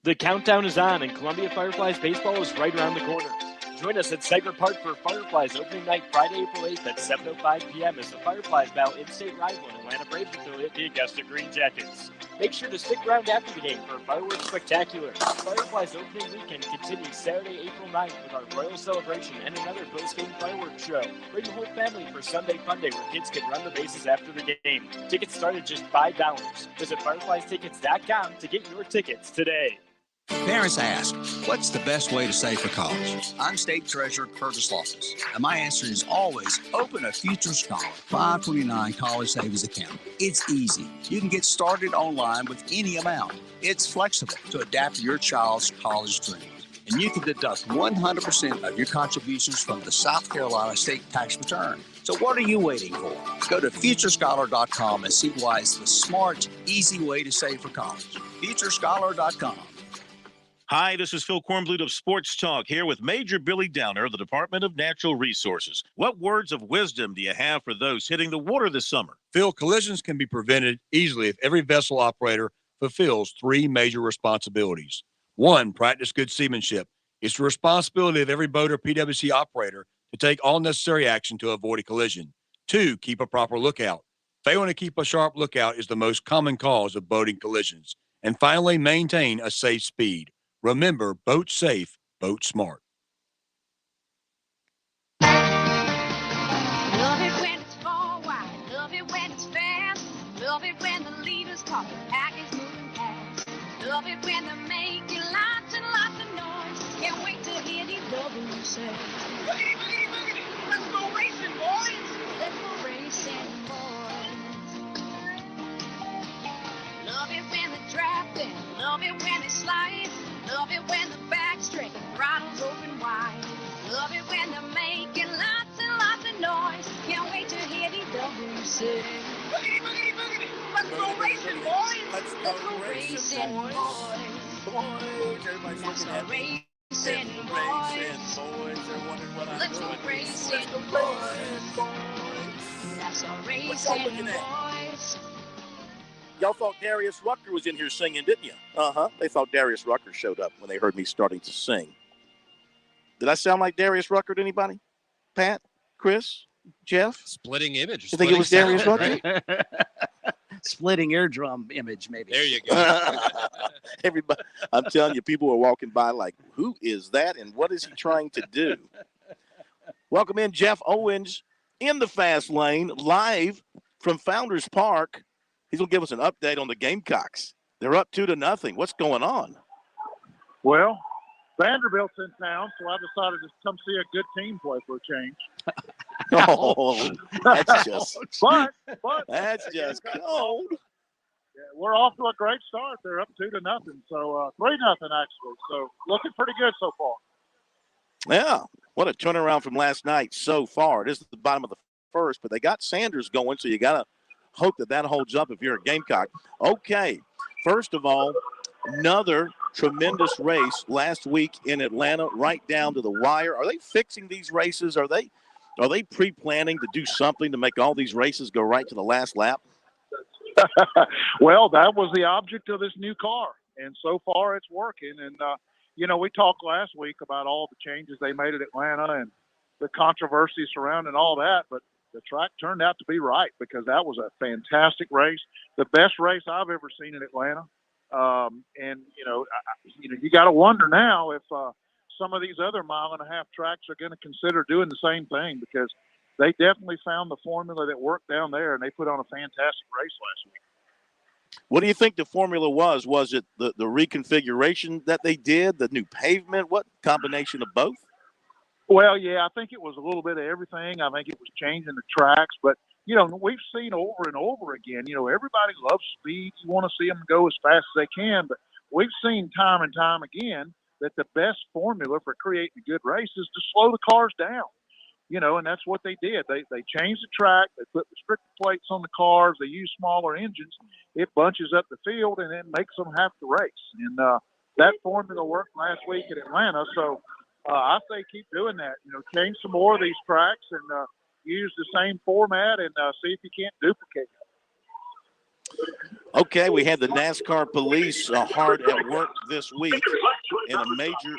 The countdown is on, and Columbia Fireflies baseball is right around the corner. Join us at Sagert Park for Fireflies opening night Friday, April 8th at 7:05 p.m. as the Fireflies battle in-state rival and Atlanta Braves affiliate, the Augusta Green Jackets. Make sure to stick around after the game for a fireworks spectacular. Fireflies opening weekend continues Saturday, April 9th with our Royal Celebration and another post-game fireworks show. Bring the whole family for Sunday Fun Day where kids can run the bases after the game. Tickets start at just $5. Visit FirefliesTickets.com to get your tickets today. Parents ask, what's the best way to save for college? I'm State Treasurer Curtis Losses, and my answer is always open a Future Scholar 529 college savings account. It's easy. You can get started online with any amount. It's flexible to adapt to your child's college dreams. And you can deduct 100% of your contributions from the South Carolina state tax return. So what are you waiting for? Go to FutureScholar.com and see why it's the smart, easy way to save for college. FutureScholar.com. Hi, this is Phil Kornblut of Sports Talk here with Major Billy Downer of the Department of Natural Resources. What words of wisdom do you have for those hitting the water this summer? Phil, collisions can be prevented easily if every vessel operator fulfills three major responsibilities. One, practice good seamanship. It's the responsibility of every boat or PWC operator to take all necessary action to avoid a collision. Two, keep a proper lookout. Failing to keep a sharp lookout is the most common cause of boating collisions. And finally, maintain a safe speed. Remember, boat safe, boat smart. Love it when it's forward, love it when it's fast, love it when the leaders talk, the pack is moving past. Love it when they're making lots and lots of noise. Can't wait to hear these W's say. Boogity, boogity, boogity. Let's go racing, boys. Let's go racing, boys. Love it when they're drafting, love it when they slide. Love it when the back's straight, the throttle's open wide. Love it when they're making lots and lots of noise. Can't wait to hear these W's say. Boogity, boogity, boogity. Let's go racing, boys. Let's go racing, boys. Boys, everybody's looking at me. Racing, boys. They're wondering what I'm Let's go doing. racing, boys. Let's go racing, boys. Y'all thought Darius Rucker was in here singing, didn't you? Uh-huh. They thought Darius Rucker showed up when they heard me starting to sing. Did I sound like Darius Rucker to anybody? Pat? Chris? Jeff? Splitting image. You think it was Darius Rucker? Right? Splitting eardrum image, maybe. There you go. Everybody, I'm telling you, people are walking by like, who is that and what is he trying to do? Welcome in Jeff Owens in the fast lane, live from Founders Park. He's going to give us an update on the Gamecocks. They're up 2-0. What's going on? Well, Vanderbilt's in town, so I decided to come see a good team play for a change. Oh, that's just but that's just cold. Yeah, we're off to a great start. They're up 2-0, so 3-0 actually. So looking pretty good so far. Yeah, what a turnaround from last night so far. It is the bottom of the first, but they got Sanders going, so you got to hope that holds up if you're a Gamecock. Okay, first of all, another tremendous race last week in Atlanta, right down to the wire. Are they fixing these races? Are they pre-planning to do something to make all these races go right to the last lap? Well, that was the object of this new car, and so far it's working. And, we talked last week about all the changes they made at Atlanta and the controversy surrounding all that, but the track turned out to be right because that was a fantastic race, the best race I've ever seen in Atlanta. You got to wonder now if some of these other mile-and-a-half tracks are going to consider doing the same thing because they definitely found the formula that worked down there, and they put on a fantastic race last week. What do you think the formula was? Was it the reconfiguration that they did, the new pavement? What combination of both? Well, yeah, I think it was a little bit of everything. I think it was changing the tracks, but we've seen over and over again, everybody loves speed. You want to see them go as fast as they can, but we've seen time and time again that the best formula for creating a good race is to slow the cars down, and that's what they did. They changed the track. They put restrictor plates on the cars. They use smaller engines. It bunches up the field, and it makes them have to race. And that formula worked last week at Atlanta, so I say keep doing that. Change some more of these tracks and use the same format and see if you can't duplicate it. Okay, we had the NASCAR police hard at work this week and a major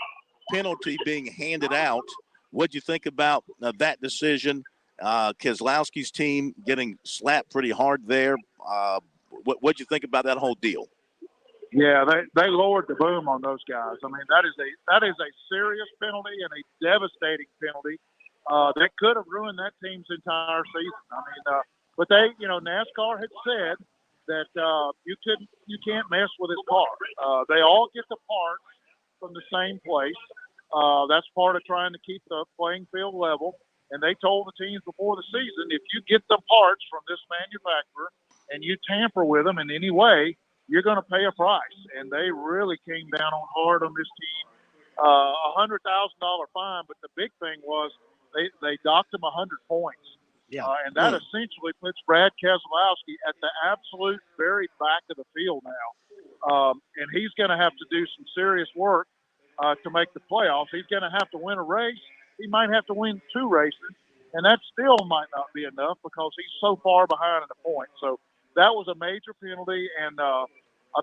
penalty being handed out. What'd you think about that decision? Keselowski's team getting slapped pretty hard there. What'd you think about that whole deal? Yeah, they lowered the boom on those guys. I mean, that is a serious penalty and a devastating penalty that could have ruined that team's entire season. I mean, but NASCAR had said that you can't mess with his car. They all get the parts from the same place. That's part of trying to keep the playing field level. And they told the teams before the season, if you get the parts from this manufacturer and you tamper with them in any way, you're going to pay a price. And they really came down hard on this team. $100,000 fine, but the big thing was they docked him 100 points. Yeah. And that essentially puts Brad Keselowski at the absolute very back of the field now. And he's going to have to do some serious work to make the playoffs. He's going to have to win a race. He might have to win 2 races, and that still might not be enough because he's so far behind in the points. So that was a major penalty and a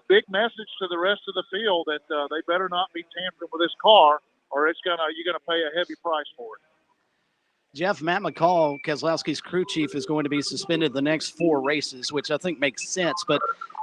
big message to the rest of the field that they better not be tampering with this car, or you're gonna pay a heavy price for it. Jeff, Matt McCall, Keselowski's crew chief, is going to be suspended the next 4 races, which I think makes sense. But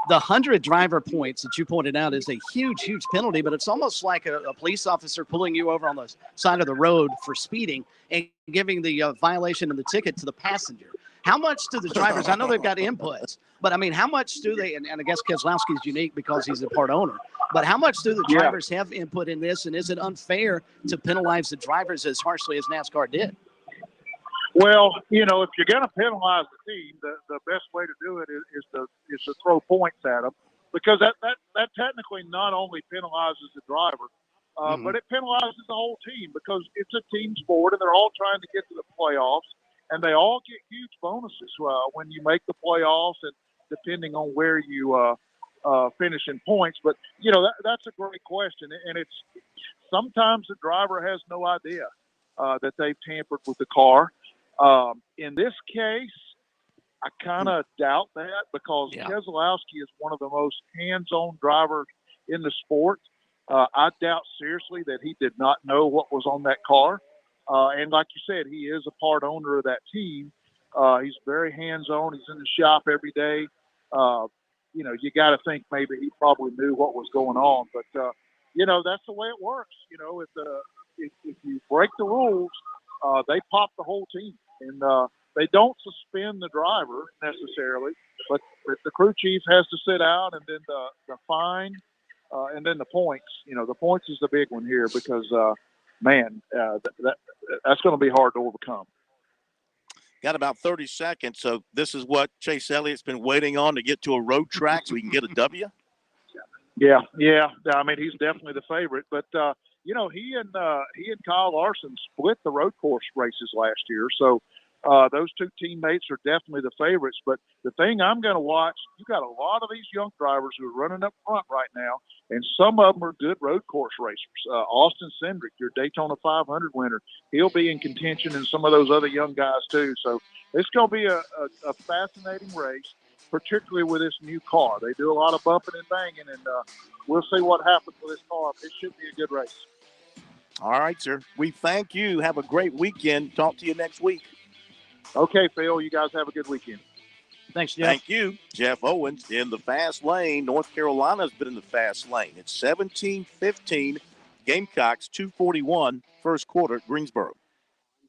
the 100 driver points that you pointed out is a huge, huge penalty, but it's almost like a police officer pulling you over on the side of the road for speeding and giving the violation and the ticket to the passenger. How much do the drivers – I know they've got inputs, but, I mean, how much do they – and I guess Keselowski's unique because he's a part owner. But how much do the drivers have input in this, and is it unfair to penalize the drivers as harshly as NASCAR did? Well, if you're going to penalize the team, the best way to do it is to throw points at them, because that technically not only penalizes the driver, but it penalizes the whole team because it's a team sport and they're all trying to get to the playoffs, and they all get huge bonuses when you make the playoffs and depending on where you finish in points. But that's a great question, and it's sometimes the driver has no idea that they've tampered with the car. In this case, I kind of doubt that because Keselowski is one of the most hands-on drivers in the sport. I doubt seriously that he did not know what was on that car. And like you said, he is a part owner of that team. He's very hands-on. He's in the shop every day. You got to think maybe he probably knew what was going on. But, that's the way it works. If you break the rules, they pop the whole team. And They don't suspend the driver necessarily, but the crew chief has to sit out, and then the fine, and then the points. The points is the big one here because, that's going to be hard to overcome. Got about 30 seconds, so this is what Chase Elliott's been waiting on to get to a road track so he can get a W? Yeah. I mean, he's definitely the favorite, but he and Kyle Larson split the road course races last year, so those two teammates are definitely the favorites. But the thing I'm going to watch, you got a lot of these young drivers who are running up front right now, and some of them are good road course racers. Austin Cindric, your Daytona 500 winner, he'll be in contention, and some of those other young guys too. So it's going to be a fascinating race, particularly with this new car. They do a lot of bumping and banging, and we'll see what happens with this car. It should be a good race. All right, sir. We thank you. Have a great weekend. Talk to you next week. Okay, Phil. You guys have a good weekend. Thanks, Jeff. Thank you. Jeff Owens in the fast lane. North Carolina's been in the fast lane. It's 17-15. Gamecocks 2:41 first quarter at Greensboro.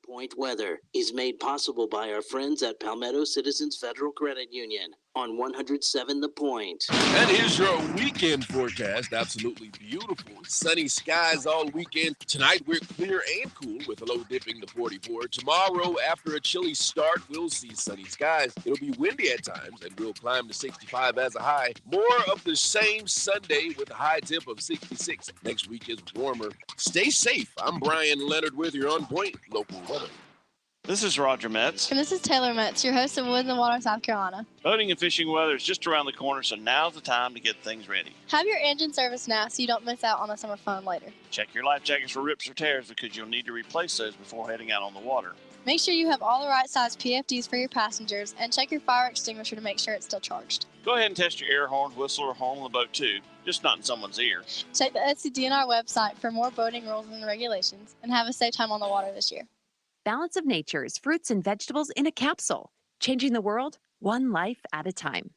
Point weather is made possible by our friends at Palmetto Citizens Federal Credit Union on 107 The Point. And here's your weekend forecast. Absolutely beautiful. Sunny skies all weekend. Tonight we're clear and cool with a low dipping to 44. Tomorrow, after a chilly start, we'll see sunny skies. It'll be windy at times, and we'll climb to 65 as a high. More of the same Sunday with a high temp of 66. Next week is warmer. Stay safe. I'm Brian Leonard with your On Point local weather. This is Roger Metz. And this is Taylor Metz, your host of Woods and Water, South Carolina. Boating and fishing weather is just around the corner, so now's the time to get things ready. Have your engine serviced now so you don't miss out on the summer fun later. Check your life jackets for rips or tears because you'll need to replace those before heading out on the water. Make sure you have all the right size PFDs for your passengers and check your fire extinguisher to make sure it's still charged. Go ahead and test your air horn, whistle, or horn on the boat too, just not in someone's ear. Check the SCDNR website for more boating rules and regulations, and have a safe time on the water this year. Balance of Nature's fruits and vegetables in a capsule, changing the world one life at a time.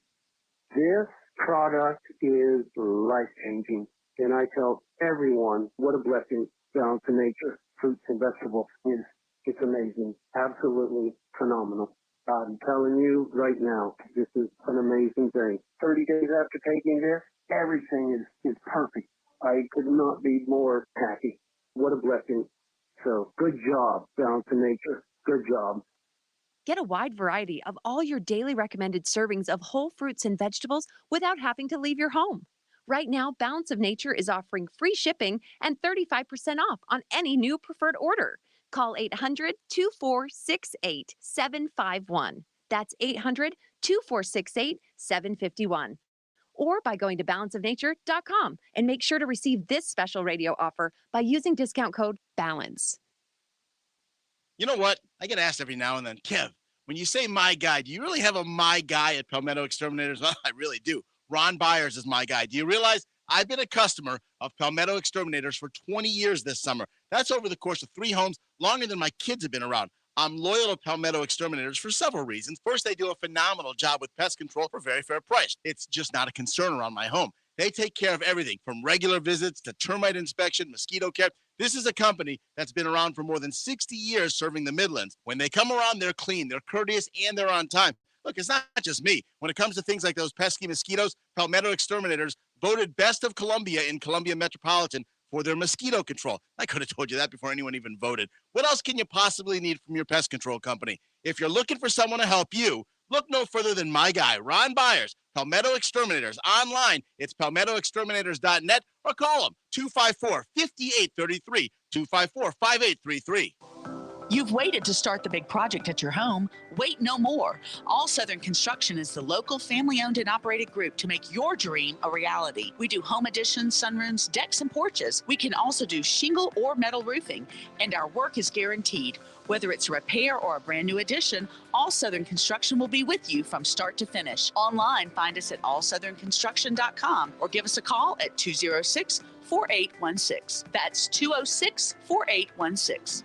This product is life-changing, and I tell everyone what a blessing Balance of Nature fruits and vegetables is. It's amazing, absolutely phenomenal. I'm telling you right now, this is an amazing thing. 30 days after taking this, everything is perfect. I could not be more happy. What a blessing. So good job, Balance of Nature. Good job. Get a wide variety of all your daily recommended servings of whole fruits and vegetables without having to leave your home. Right now, Balance of Nature is offering free shipping and 35% off on any new preferred order. Call 800-2468-751. That's 800-2468-751. Or by going to balanceofnature.com and make sure to receive this special radio offer by using discount code BALANCE. You know what? I get asked every now and then, Kev, when you say my guy, do you really have a my guy at Palmetto Exterminators? Well, I really do. Ron Byers is my guy. Do you realize I've been a customer of Palmetto Exterminators for 20 years this summer? That's over the course of 3 homes, longer than my kids have been around. I'm loyal to Palmetto Exterminators for several reasons. First, they do a phenomenal job with pest control for a very fair price. It's just not a concern around my home. They take care of everything from regular visits to termite inspection, mosquito care. This is a company that's been around for more than 60 years serving the Midlands. When they come around, they're clean, they're courteous, and they're on time. Look, it's not just me. When it comes to things like those pesky mosquitoes, Palmetto Exterminators voted best of Columbia in Columbia Metropolitan for their mosquito control. I could have told you that before anyone even voted. What else can you possibly need from your pest control company? If you're looking for someone to help you, look no further than my guy, Ron Byers, Palmetto Exterminators. Online, it's palmettoexterminators.net, or call them 254-5833, 254-5833. You've waited to start the big project at your home. Wait no more. All Southern Construction is the local family-owned and operated group to make your dream a reality. We do home additions, sunrooms, decks, and porches. We can also do shingle or metal roofing, and our work is guaranteed. Whether it's a repair or a brand new addition, All Southern Construction will be with you from start to finish. Online, find us at allsouthernconstruction.com or give us a call at 206-4816. That's 206-4816.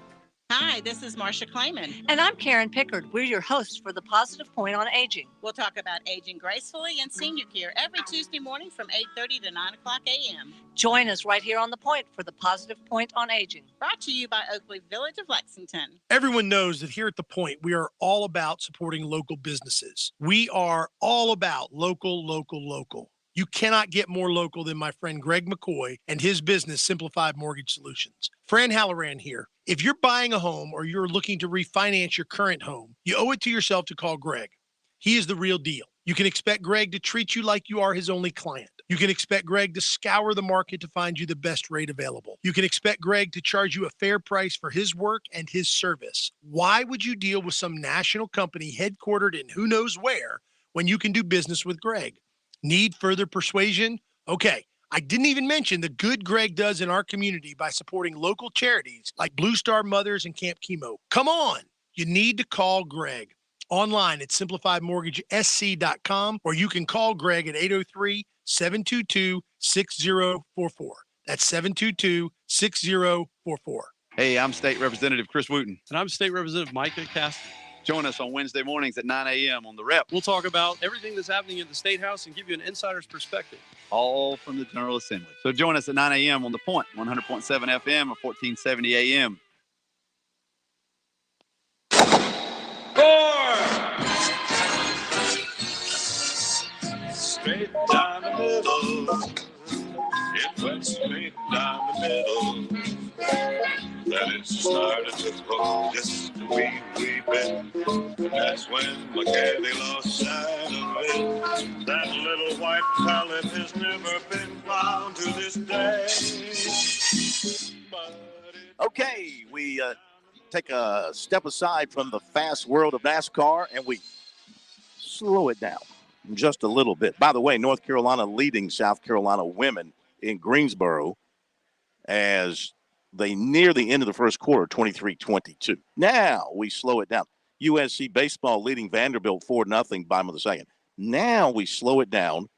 Hi, this is Marcia Clayman. And I'm Karen Pickard. We're your hosts for The Positive Point on Aging. We'll talk about aging gracefully and senior care every Tuesday morning from 8:30 to 9 o'clock a.m. Join us right here on The Point for The Positive Point on Aging. Brought to you by Oakley Village of Lexington. Everyone knows that here at The Point, we are all about supporting local businesses. We are all about local, local, local. You cannot get more local than my friend Greg McCoy and his business, Simplified Mortgage Solutions. Fran Halloran here. If you're buying a home or you're looking to refinance your current home, you owe it to yourself to call Greg. He is the real deal. You can expect Greg to treat you like you are his only client. You can expect Greg to scour the market to find you the best rate available. You can expect Greg to charge you a fair price for his work and his service. Why would you deal with some national company headquartered in who knows where when you can do business with Greg? Need further persuasion? Okay. I didn't even mention the good Greg does in our community by supporting local charities like Blue Star Mothers and Camp Chemo. Come on. You need to call Greg. Online at simplifiedmortgagesc.com, or you can call Greg at 803-722-6044. That's 722-6044. Hey, I'm State Representative Chris Wooten. And I'm State Representative Micah Cassidy. Join us on Wednesday mornings at 9 a.m. on The Rep. We'll talk about everything that's happening in the State House and give you an insider's perspective. All from the General Assembly. So join us at 9 a.m. on The Point, 100.7 FM or 1470 AM. Straight down the middle. It went straight down the middle. Then it started to go just a wee bit. And that's when my candy lost sight of it. That little white pellet has never been found to this day. Okay, we take a step aside from the fast world of NASCAR and we slow it down just a little bit. By the way, North Carolina leading South Carolina women in Greensboro as they near the end of the first quarter, 23-22. Now we slow it down. USC baseball leading Vanderbilt 4-0, bottom of the second. Now we slow it down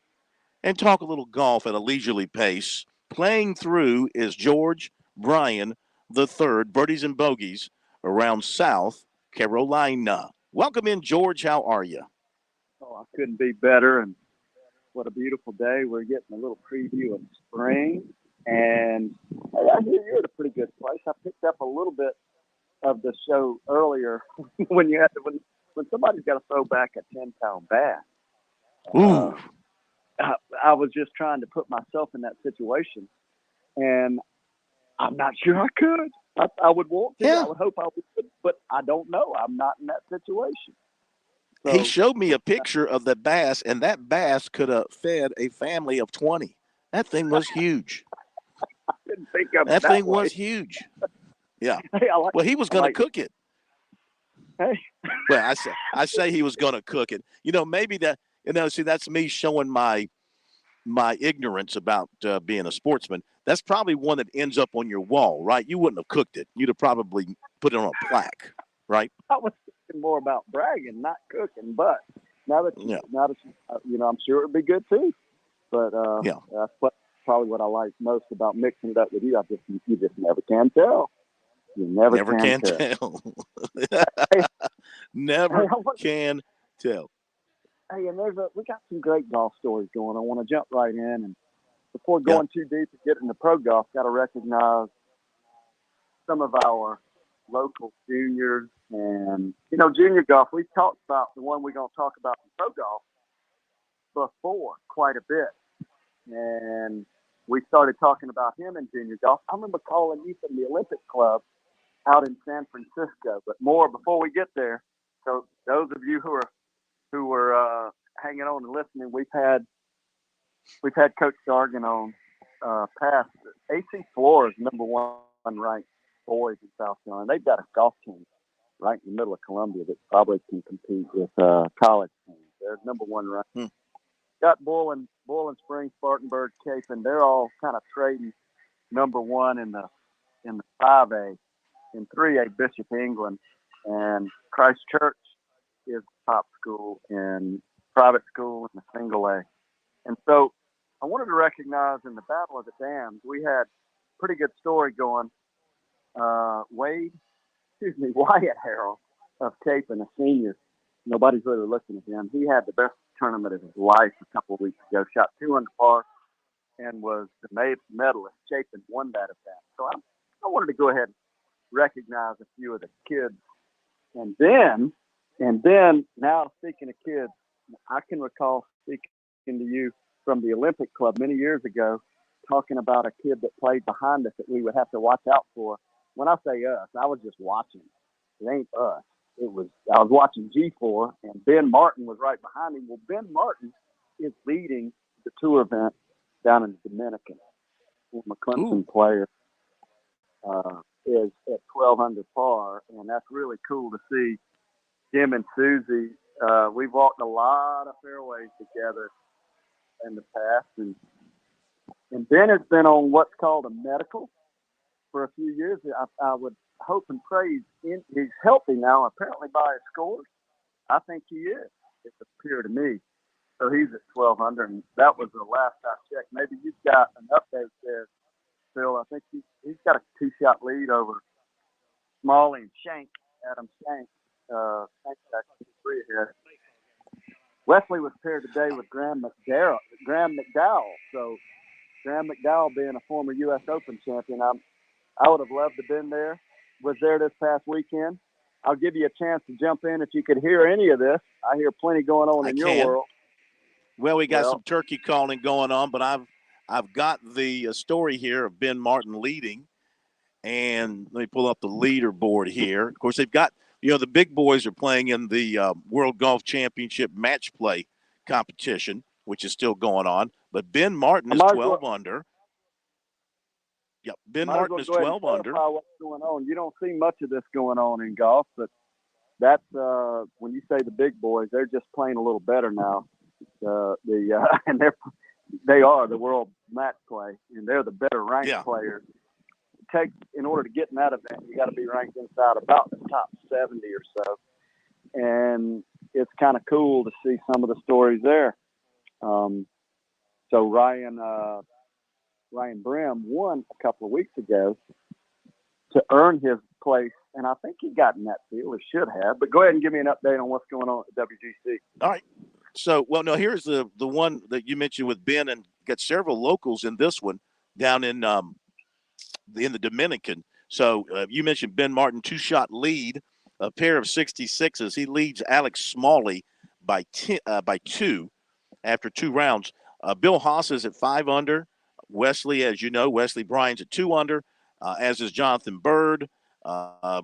and talk a little golf at a leisurely pace. Playing through is George Bryan III, birdies and bogeys around South Carolina. Welcome in, George. How are you? Oh, I couldn't be better. And what a beautiful day. We're getting a little preview of spring. And I hear you're at a pretty good place. I picked up a little bit of the show earlier when somebody's got to throw back a 10-pound bass. Ooh. I was just trying to put myself in that situation, and I'm not sure I could. I would want to. Yeah. I would hope I would, but I don't know. I'm not in that situation. So, he showed me a picture of the bass, and that bass could have fed a family of 20. That thing was huge. I didn't think of that it thing way. was huge. Yeah. Hey, well, he was going to cook it. Hey. Well, I say he was going to cook it. Maybe that. See, that's me showing my ignorance about being a sportsman. That's probably one that ends up on your wall, right? You wouldn't have cooked it. You'd have probably put it on a plaque, right? I was thinking more about bragging, not cooking. But now that I'm sure it'd be good too. But that's probably what I like most about mixing it up with you. You just never can tell. You never can tell. Never can tell. Hey, and we got some great golf stories going. I want to jump right in, and before going too deep and get into pro golf, got to recognize some of our local juniors and junior golf. We've talked about the one we're going to talk about in pro golf before quite a bit, and we started talking about him in junior golf. I remember calling you from the Olympic Club out in San Francisco, but more before we get there. So those of you who were hanging on and listening, we've had Coach Sargent on past. AC Flores, number one ranked boys in South Carolina. They've got a golf team right in the middle of Columbia that probably can compete with college teams. They're number one ranked. Got Bull and Spring, Spartanburg, Chapin. They're all kind of trading number one in the 5A. In 3A, Bishop England and Christ Church is top school in private school in the single A. And so I wanted to recognize in the Battle of the Dams, we had a pretty good story going. Wade Wyatt Harrell of Chapin, a senior. Nobody's really looking at him. He had the best tournament of his life a couple of weeks ago. Shot 2 under par and was the medalist. Chapin won that event. So I wanted to go ahead and recognize a few of the kids. And then now speaking of kids, I can recall speaking to you from the Olympic Club many years ago, talking about a kid that played behind us that we would have to watch out for. When I say us, I was just watching. It ain't us. I was watching G4, and Ben Martin was right behind him. Well, Ben Martin is leading the tour event down in the Dominican. A Clemson player is at 12 under par, and that's really cool to see. Jim and Susie, we've walked a lot of fairways together in the past, and Ben has been on what's called a medical for a few years. I would hope and pray he's healthy now, apparently by his scores. I think he is. It appears to me. So he's at 12 under, and that was the last I checked. Maybe you've got an update there, Phil. I think he's got a 2-shot lead over Smalley and Adam Shank. Shank's actually 3 ahead. Wesley was paired today with Graham McDowell. So Graham McDowell being a former U.S. Open champion, I would have loved to have been there. Was there this past weekend. I'll give you a chance to jump in if you could hear any of this. I hear plenty going on in your world. Well, we got some turkey calling going on, but I've got the story here of Ben Martin leading, and let me pull up the leaderboard here. Of course, they've got the big boys are playing in the World Golf Championship match play competition, which is still going on. But Ben Martin is 12 under. Yep, Ben Martin is 12 under. What's going on? You don't see much of this going on in golf, but that's when you say the big boys, they're just playing a little better now. And they are the world match play, and they're the better ranked players. In order to get in that event, you got to be ranked inside about the top 70 or so, and it's kind of cool to see some of the stories there. So Ryan Brim won a couple of weeks ago to earn his place, and I think he got in that field, or should have. But go ahead and give me an update on what's going on at WGC. All right. So, here's the one that you mentioned with Ben, and got several locals in this one down in the Dominican. So you mentioned Ben Martin, 2-shot lead, a pair of 66s. He leads Alex Smalley by 2 after 2 rounds. Bill Haas is at 5 under. Wesley, as you know, Wesley Bryan's at 2 under, as is Jonathan Bird.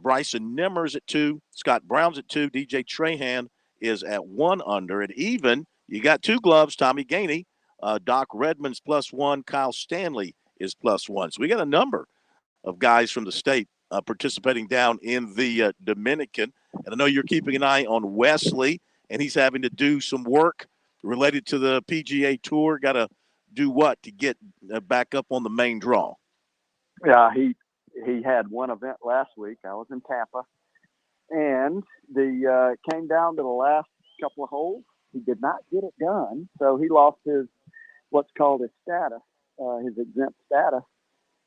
Bryson Nimmer's at 2. Scott Brown's at 2. DJ Trahan is at 1 under. And even, you got 2 gloves, Tommy Gainey. Doc Redmond's +1. Kyle Stanley is +1. So we got a number of guys from the state participating down in the Dominican. And I know you're keeping an eye on Wesley, and he's having to do some work related to the PGA Tour. Got to do what to get back up on the main draw? Yeah, he had one event last week. I was in Tampa, and the came down to the last couple of holes. He did not get it done, so he lost his what's called his status, his exempt status.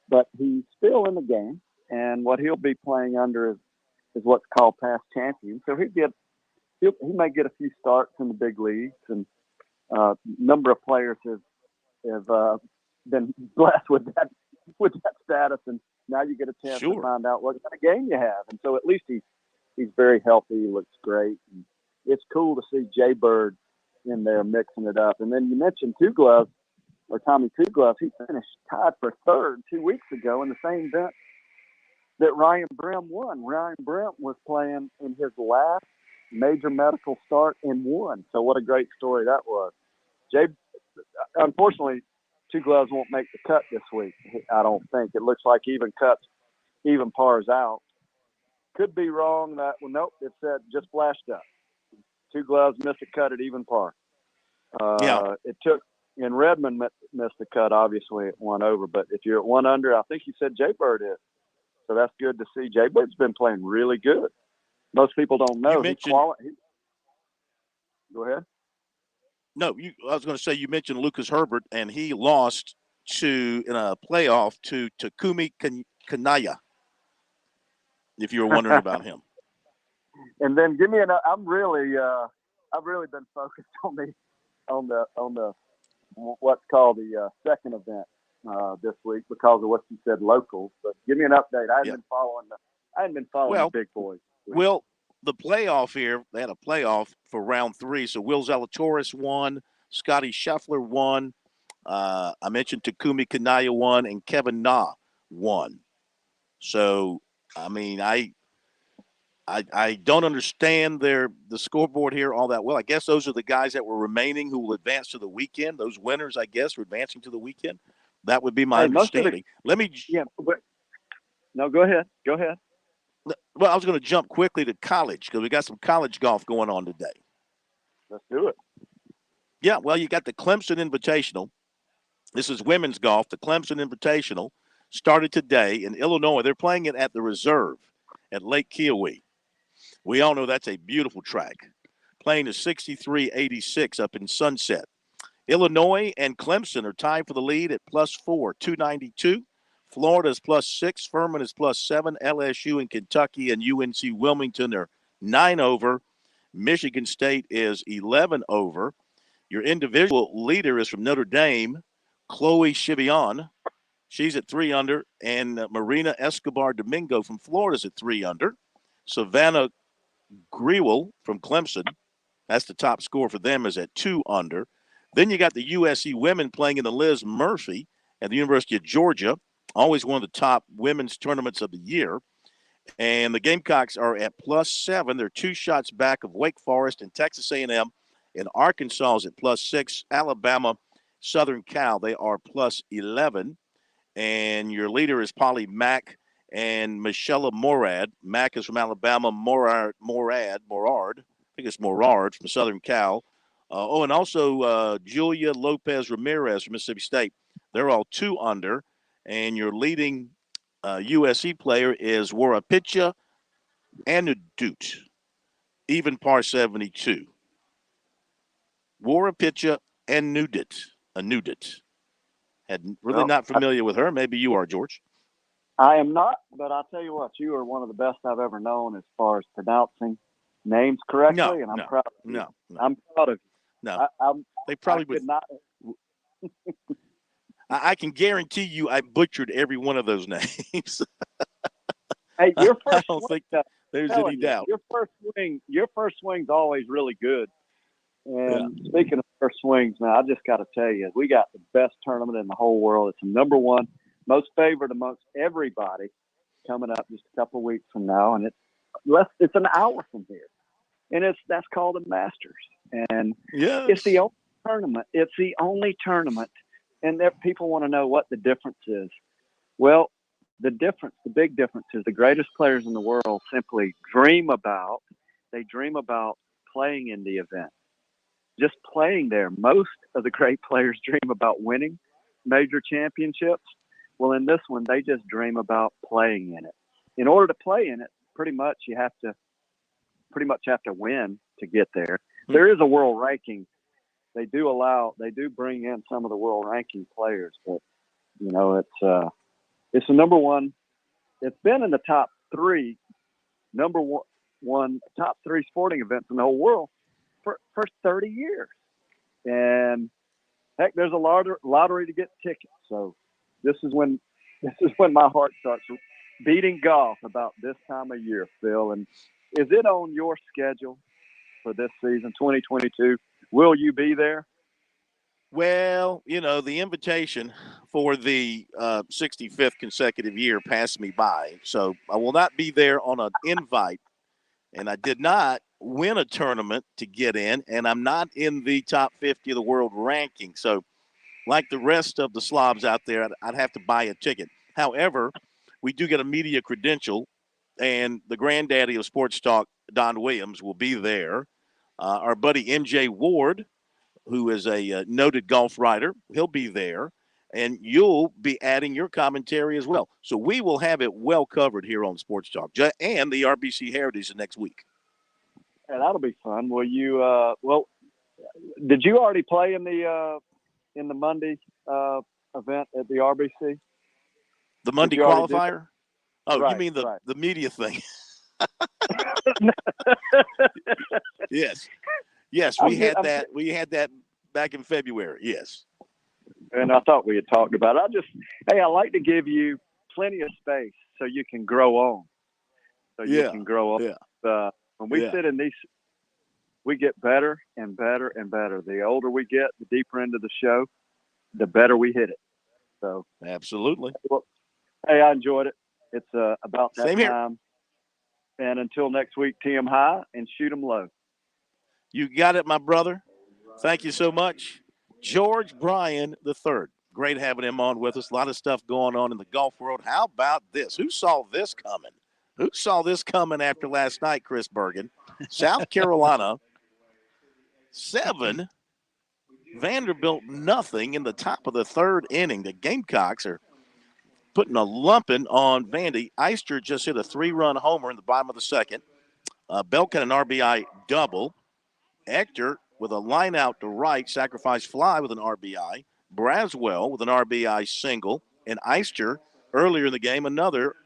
But he's still in the game, and what he'll be playing under is what's called past champion. So he may get a few starts in the big leagues, and a number of players have been blessed with that status, and now you get a chance to find out what kind of game you have. And so at least he's very healthy. He looks great. And it's cool to see Jay Bird in there mixing it up. And then you mentioned Tommy Two Gloves. He finished tied for third 2 weeks ago in the same event that Ryan Brim won. Ryan Brim was playing in his last major medical start and won. So what a great story that was. Unfortunately, Two Gloves won't make the cut this week. I don't think. It looks like even pars out. Could be wrong. Nope. It said just flashed up. Two Gloves missed a cut at even par. It took, and Redmond missed the cut, obviously, at 1 over. But if you're at 1 under, I think you said Jay Bird is. So that's good to see. Jay Bird's been playing really good. Most people don't know. Go ahead. No, I was going to say you mentioned Lucas Herbert, and he lost in a playoff to Takumi Kanaya. if you were wondering about him. And then give me I've really been focused on the what's called the second event this week because of what you said, locals. But give me an update. I hadn't been following the big boys. Well, the playoff here, they had a playoff for round 3. So Will Zalatoris won, Scotty Scheffler won. I mentioned Takumi Kanaya won, and Kevin Na won. So, I mean, I don't understand the scoreboard here all that well. I guess those are the guys that were remaining who will advance to the weekend. Those winners, I guess, are advancing to the weekend. That would be my understanding. No, go ahead. Well, I was going to jump quickly to college because we got some college golf going on today. Let's do it. Yeah, well, you got the Clemson Invitational. This is women's golf. The Clemson Invitational started today in Illinois. They're playing it at the Reserve at Lake Kiowee. We all know that's a beautiful track. Playing is 63.86 up in Sunset. Illinois and Clemson are tied for the lead at +4, 292. Florida is +6. Furman is +7. LSU and Kentucky and UNC Wilmington are 9 over. Michigan State is 11 over. Your individual leader is from Notre Dame, Chloe Chivion. She's at 3 under. And Marina Escobar Domingo from Florida is at 3 under. Savannah Grewell from Clemson, that's the top score for them, is at 2 under. Then you got the USC Women playing in the Liz Murphy at the University of Georgia, always one of the top women's tournaments of the year. And the Gamecocks are at +7. They're 2 shots back of Wake Forest and Texas A&M. And Arkansas is at +6. Alabama, Southern Cal, they are +11. And your leader is Polly Mack and Michelle Morad. Mack is from Alabama. Morard, I think it's Morard from Southern Cal. And also Julia Lopez Ramirez from Mississippi State. They're all 2 under. And your leading USC player is Warapicha Anudut, even par 72. Warapicha Anudut. Not familiar with her. Maybe you are, George. I am not, but I'll tell you what, you are one of the best I've ever known as far as pronouncing names correctly, and I'm proud of you. No. I'm proud of you. No. They probably would not. I can guarantee you I butchered every one of those names. Hey, your first I don't think there's any doubt. Your first swing's always really good. And speaking of first swings, man, I just got to tell you, we got the best tournament in the whole world. It's the number one, most favored amongst everybody coming up just a couple of weeks from now. And it's an hour from here. And that's called the Masters. And it's the only tournament. It's the only tournament. And people want to know what the difference is. Well, the big difference is the greatest players in the world simply dream about playing in the event. Just playing there. Most of the great players dream about winning major championships. Well, in this one, they just dream about playing in it. In order to play in it, pretty much have to win to get there. There is a world ranking. They do bring in some of the world ranking players, but it's the number one. It's been in the top 3 top 3 sporting events in the whole world for 30 years. And heck, there's a lottery to get tickets. So this is when my heart starts beating golf about this time of year, Phil. And is it on your schedule for this season, 2022? Will you be there? Well, the invitation for the 65th consecutive year passed me by. So I will not be there on an invite. And I did not win a tournament to get in, and I'm not in the top 50 of the world ranking. So like the rest of the slobs out there, I'd have to buy a ticket. However, we do get a media credential, and the granddaddy of sports talk, Don Williams, will be there. Our buddy MJ Ward, who is a noted golf writer, he'll be there. And you'll be adding your commentary as well. So we will have it well covered here on Sports Talk and the RBC Heritage next week. Yeah, that'll be fun. Will you? Did you already play in the Monday event at the RBC? The Monday qualifier? Oh, right, you mean the right. the media thing? Yes, we had that. We had that back in February. Yes, and I thought we had talked about it. I like to give you plenty of space so you can grow on. You can grow up. Yeah. When we sit in these, we get better and better and better. The older we get, the deeper into the show, the better we hit it. So absolutely. Well, hey, I enjoyed it. It's about that Same here. time. And until next week, tee 'em high and shoot 'em low. You got it, my brother. Thank you so much. George Bryan III. Great having him on with us. A lot of stuff going on in the golf world. How about this? Who saw this coming? Who saw this coming after last night, Chris Bergen? South Carolina, 7, Vanderbilt, nothing in the top of the third inning. The Gamecocks are putting a lumping on Vandy. Eister just hit a 3-run homer in the bottom of the second. Belkin an RBI double. Ector with a line out to right, sacrifice fly with an RBI. Braswell with an RBI single. And Eister, earlier in the game, another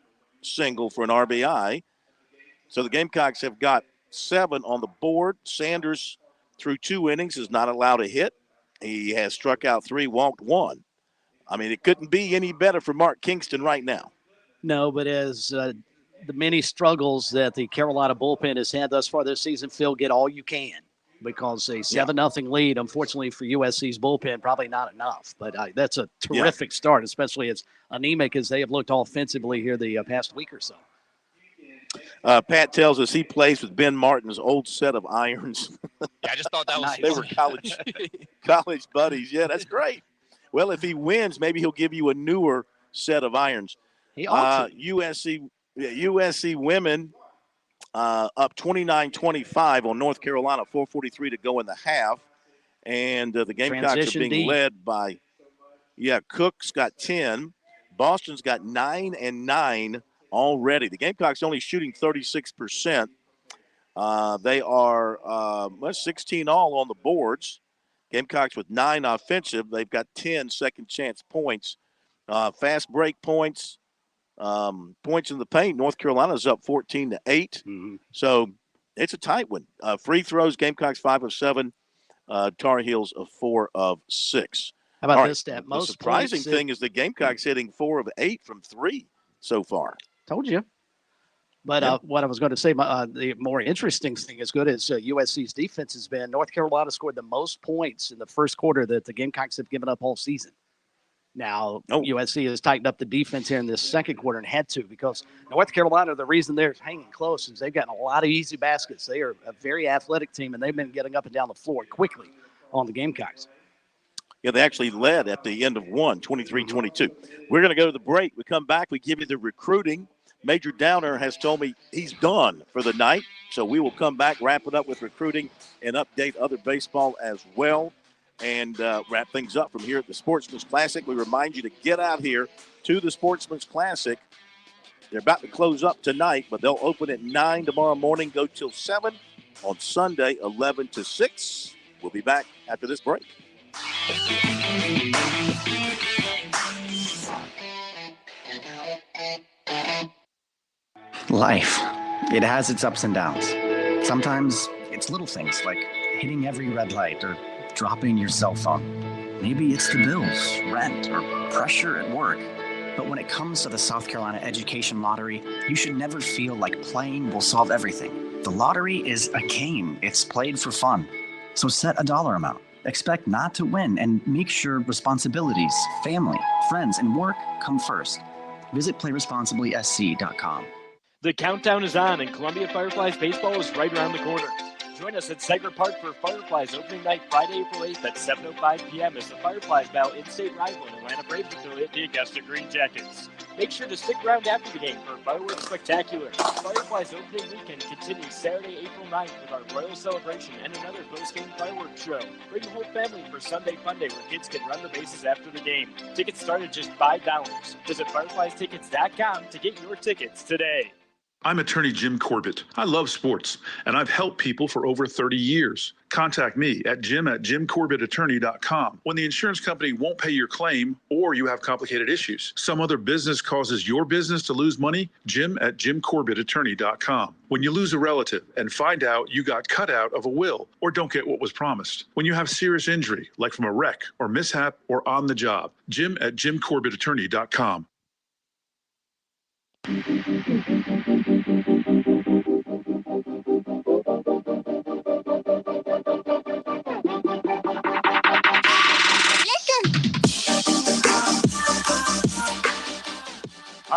single for an RBI. So the Gamecocks have got 7 on the board. Sanders, through 2 innings, is not allowed a hit. He has struck out 3, walked 1. I mean, it couldn't be any better for Mark Kingston right now. No, but as the many struggles that the Carolina bullpen has had thus far this season, Phil, get all you can. Because a 7-0 lead, unfortunately for USC's bullpen, probably not enough. But that's a terrific start, especially as anemic as they have looked offensively here the past week or so. Pat tells us he plays with Ben Martin's old set of irons. Yeah, I just thought that was Nice. They were college buddies. Yeah, that's great. Well, if he wins, maybe he'll give you a newer set of irons. He ought to. USC women up 29-25 on North Carolina, 4:43 to go in the half. And the Gamecocks Transition are being deep. led by, Cook's got 10. Boston's got 9 and 9 already. The Gamecocks only shooting 36%. They are 16 all on the boards. Gamecocks with 9 offensive. They've got 10 second chance points. Fast break points. Points in the paint. North Carolina's up 14-8. Mm-hmm. So it's a tight one. Free throws, Gamecocks 5 of 7. Tar Heels of 4 of 6. How about All this stat? The Most surprising points thing is the Gamecocks hitting 4 of 8 from 3 so far. Told you. But what I was going to say, the more interesting thing is good is USC's defense has been. North Carolina scored the most points in the first quarter that the Gamecocks have given up all season. Now, USC has tightened up the defense here in this second quarter and had to, because North Carolina, the reason they're hanging close is they've gotten a lot of easy baskets. They are a very athletic team, and they've been getting up and down the floor quickly on the Gamecocks. Yeah, they actually led at the end of 23-22. We're going to go to the break. We come back. We give you the recruiting. Major Downer has told me he's done for the night, so we will come back, wrap it up with recruiting, and update other baseball as well. And wrap things up from here at the Sportsman's Classic. We remind you to get out here to the Sportsman's Classic. They're about to close up tonight, but they'll open at 9 tomorrow morning, go till 7 on Sunday, 11 to 6. We'll be back after this break. Life, it has its ups and downs. Sometimes it's little things like hitting every red light or dropping your cell phone. Maybe it's the bills, rent, or pressure at work. But when it comes to the South Carolina Education Lottery, you should never feel like playing will solve everything. The lottery is a game. It's played for fun. So set a dollar amount. Expect not to win and make sure responsibilities, family, friends, and work come first. Visit playresponsiblysc.com. The countdown is on, and Columbia Fireflies baseball is right around the corner. Join us at Seger Park for Fireflies opening night Friday, April 8th at 7:05 p.m. as the Fireflies battle in-state rival and Atlanta Braves affiliate, the Augusta Green Jackets. Make sure to stick around after the game for Fireworks Spectacular. Fireflies opening weekend continues Saturday, April 9th with our Royal Celebration and another post-game fireworks show. Bring the whole family for Sunday Fun Day where kids can run the bases after the game. Tickets start at just $5. Visit FirefliesTickets.com to get your tickets today. I'm attorney Jim Corbett. I love sports, and I've helped people for over 30 years. Contact me at jim@jimcorbettattorney.com when the insurance company won't pay your claim or you have complicated issues. Some other business causes your business to lose money, jim@jimcorbettattorney.com. When you lose a relative and find out you got cut out of a will or don't get what was promised. When you have serious injury, like from a wreck or mishap or on the job, jim@jimcorbettattorney.com. All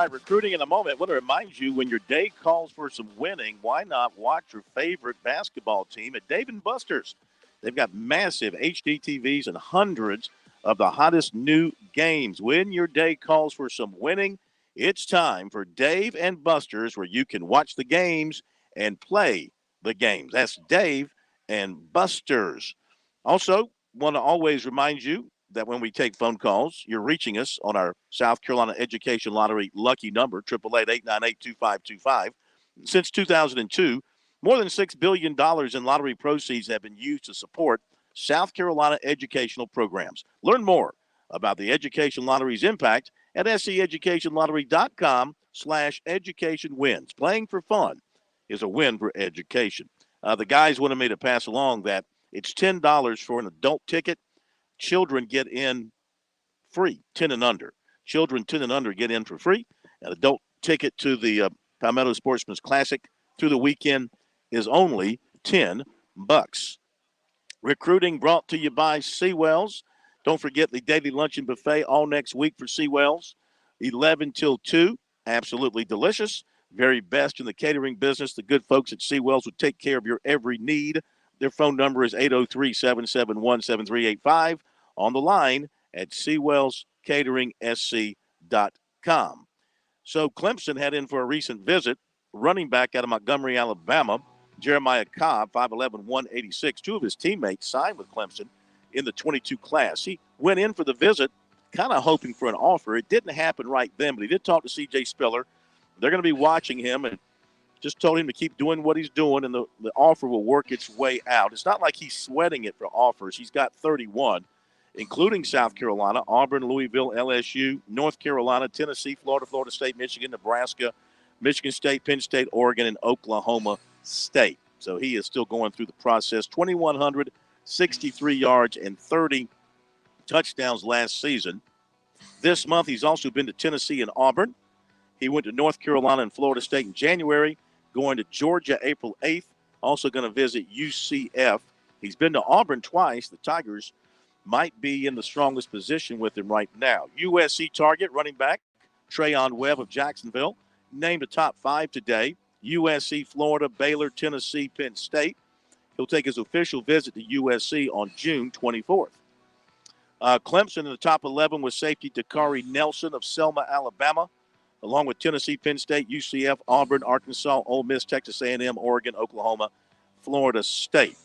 right, recruiting in a moment. I want to remind you, when your day calls for some winning, why not watch your favorite basketball team at Dave & Buster's? They've got massive HD TVs and hundreds of the hottest new games. When your day calls for some winning, it's time for Dave & Buster's, where you can watch the games and play the games. That's Dave & Buster's. Also, want to always remind you that when we take phone calls, you're reaching us on our South Carolina Education Lottery lucky number, 888-898-2525. Since 2002, more than $6 billion in lottery proceeds have been used to support South Carolina educational programs. Learn more about the Education Lottery's impact at seeducationlottery.com/educationwins. Playing for fun is a win for education. The guys wanted me to pass along that it's $10 for an adult ticket. Children get in free, 10 and under. Children 10 and under get in for free. An adult ticket to the Palmetto Sportsman's Classic through the weekend is only $10. Recruiting brought to you by Seawells. Don't forget the daily luncheon buffet all next week for Seawells, 11 till 2. Absolutely delicious. Very best in the catering business. The good folks at Seawells will take care of your every need. Their phone number is 803-771-7385. On the line at SeawellsCateringSC.com. So Clemson had in for a recent visit. Running back out of Montgomery, Alabama, Jeremiah Cobb, 5'11", 186. Two of his teammates signed with Clemson in the 22 class. He went in for the visit, kind of hoping for an offer. It didn't happen right then, but he did talk to C.J. Spiller. They're going to be watching him and just told him to keep doing what he's doing, and the offer will work its way out. It's not like he's sweating it for offers. He's got 31, including South Carolina, Auburn, Louisville, LSU, North Carolina, Tennessee, Florida, Florida State, Michigan, Nebraska, Michigan State, Penn State, Oregon, and Oklahoma State. So he is still going through the process. 2,163 yards and 30 touchdowns last season. This month, he's also been to Tennessee and Auburn. He went to North Carolina and Florida State in January, going to Georgia April 8th, also going to visit UCF. He's been to Auburn twice. The Tigers might be in the strongest position with him right now. USC target running back Trayon Webb of Jacksonville, named a top 5 today. USC, Florida, Baylor, Tennessee, Penn State. He'll take his official visit to USC on June 24th. Clemson in the top 11 was safety Dakari Nelson of Selma, Alabama, along with Tennessee, Penn State, UCF, Auburn, Arkansas, Ole Miss, Texas A&M, Oregon, Oklahoma, Florida State.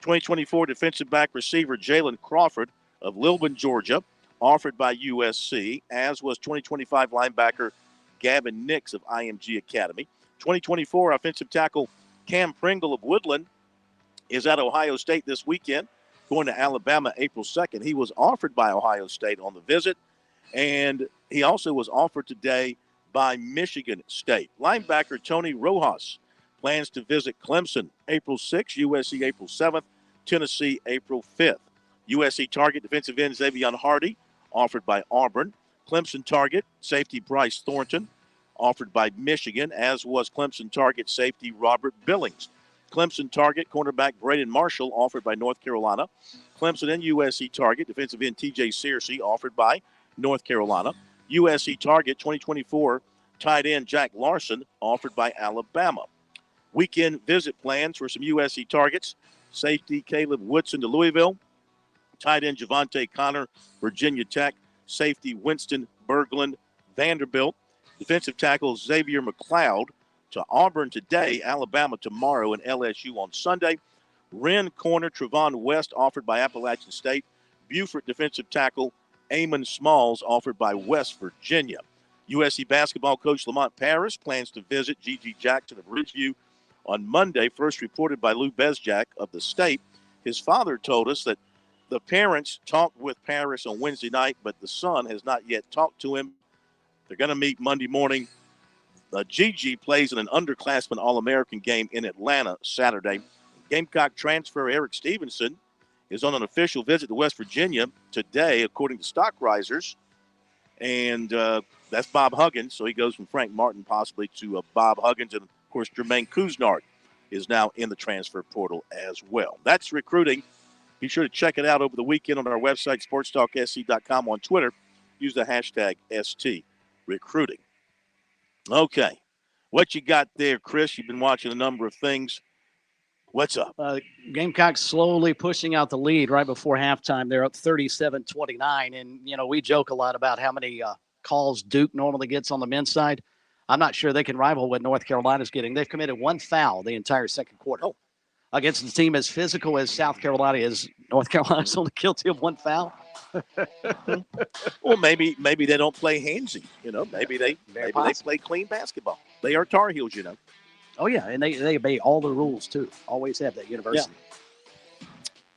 2024 defensive back receiver Jalen Crawford of Lilburn, Georgia, offered by USC, as was 2025 linebacker Gavin Nix of IMG Academy. 2024 offensive tackle Cam Pringle of Woodland is at Ohio State this weekend, going to Alabama April 2nd. He was offered by Ohio State on the visit, and he also was offered today by Michigan State. Linebacker Tony Rojas plans to visit Clemson April 6th, USC April 7th, Tennessee April 5th. USC target defensive end Xavion Hardy, offered by Auburn. Clemson target safety Bryce Thornton, offered by Michigan, as was Clemson target safety Robert Billings. Clemson target cornerback Braden Marshall, offered by North Carolina. Clemson and USC target defensive end TJ Searcy, offered by North Carolina. USC target 2024 tight end Jack Larson, offered by Alabama. Weekend visit plans for some USC targets. Safety Caleb Woodson to Louisville. Tight end Javante Connor, Virginia Tech. Safety Winston Berglund, Vanderbilt. Defensive tackle Xavier McLeod to Auburn today, Alabama tomorrow, and LSU on Sunday. Wren corner Trevon West, offered by Appalachian State. Beaufort defensive tackle Amon Smalls, offered by West Virginia. USC basketball coach Lamont Paris plans to visit Gigi Jackson of Ridgeview on Monday, first reported by Lou Bezjak of the State. His father told us that the parents talked with Paris on Wednesday night, but the son has not yet talked to him. They're going to meet Monday morning. Gigi plays in an underclassmen All-American game in Atlanta Saturday. Gamecock transfer Eric Stevenson is on an official visit to West Virginia today, according to stock risers. And that's Bob Huggins. So he goes from Frank Martin possibly to Bob Huggins. And, of course, Jermaine Kuznard is now in the transfer portal as well. That's recruiting. Be sure to check it out over the weekend on our website, SportsTalkSC.com, on Twitter. Use the hashtag STRecruiting. Okay. What you got there, Chris? You've been watching a number of things. What's up? Gamecocks slowly pushing out the lead right before halftime. They're up 37-29. And, we joke a lot about how many calls Duke normally gets on the men's side. I'm not sure they can rival what North Carolina's getting. They've committed one foul the entire second quarter. Against the team as physical as South Carolina is. North Carolina's only guilty of one foul. Well, maybe they don't play handsy. Maybe they play clean basketball. They are Tar Heels, Oh, yeah, and they obey all the rules, too. Always have that university.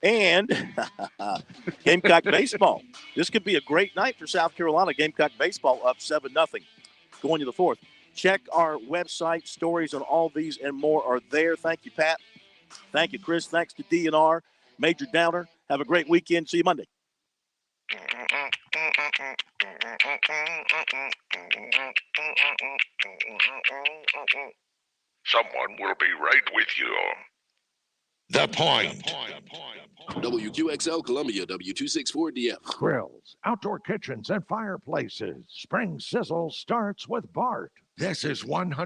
Yeah. And Gamecock baseball. This could be a great night for South Carolina. Gamecock baseball up 7-0 going to the fourth. Check our website. Stories on all these and more are there. Thank you, Pat. Thank you, Chris. Thanks to DNR. Major Downer. Have a great weekend. See you Monday. Someone will be right with you. The Point. WQXL Columbia, W264DF. Grills, outdoor kitchens, and fireplaces. Spring sizzle starts with Bart. This is 100.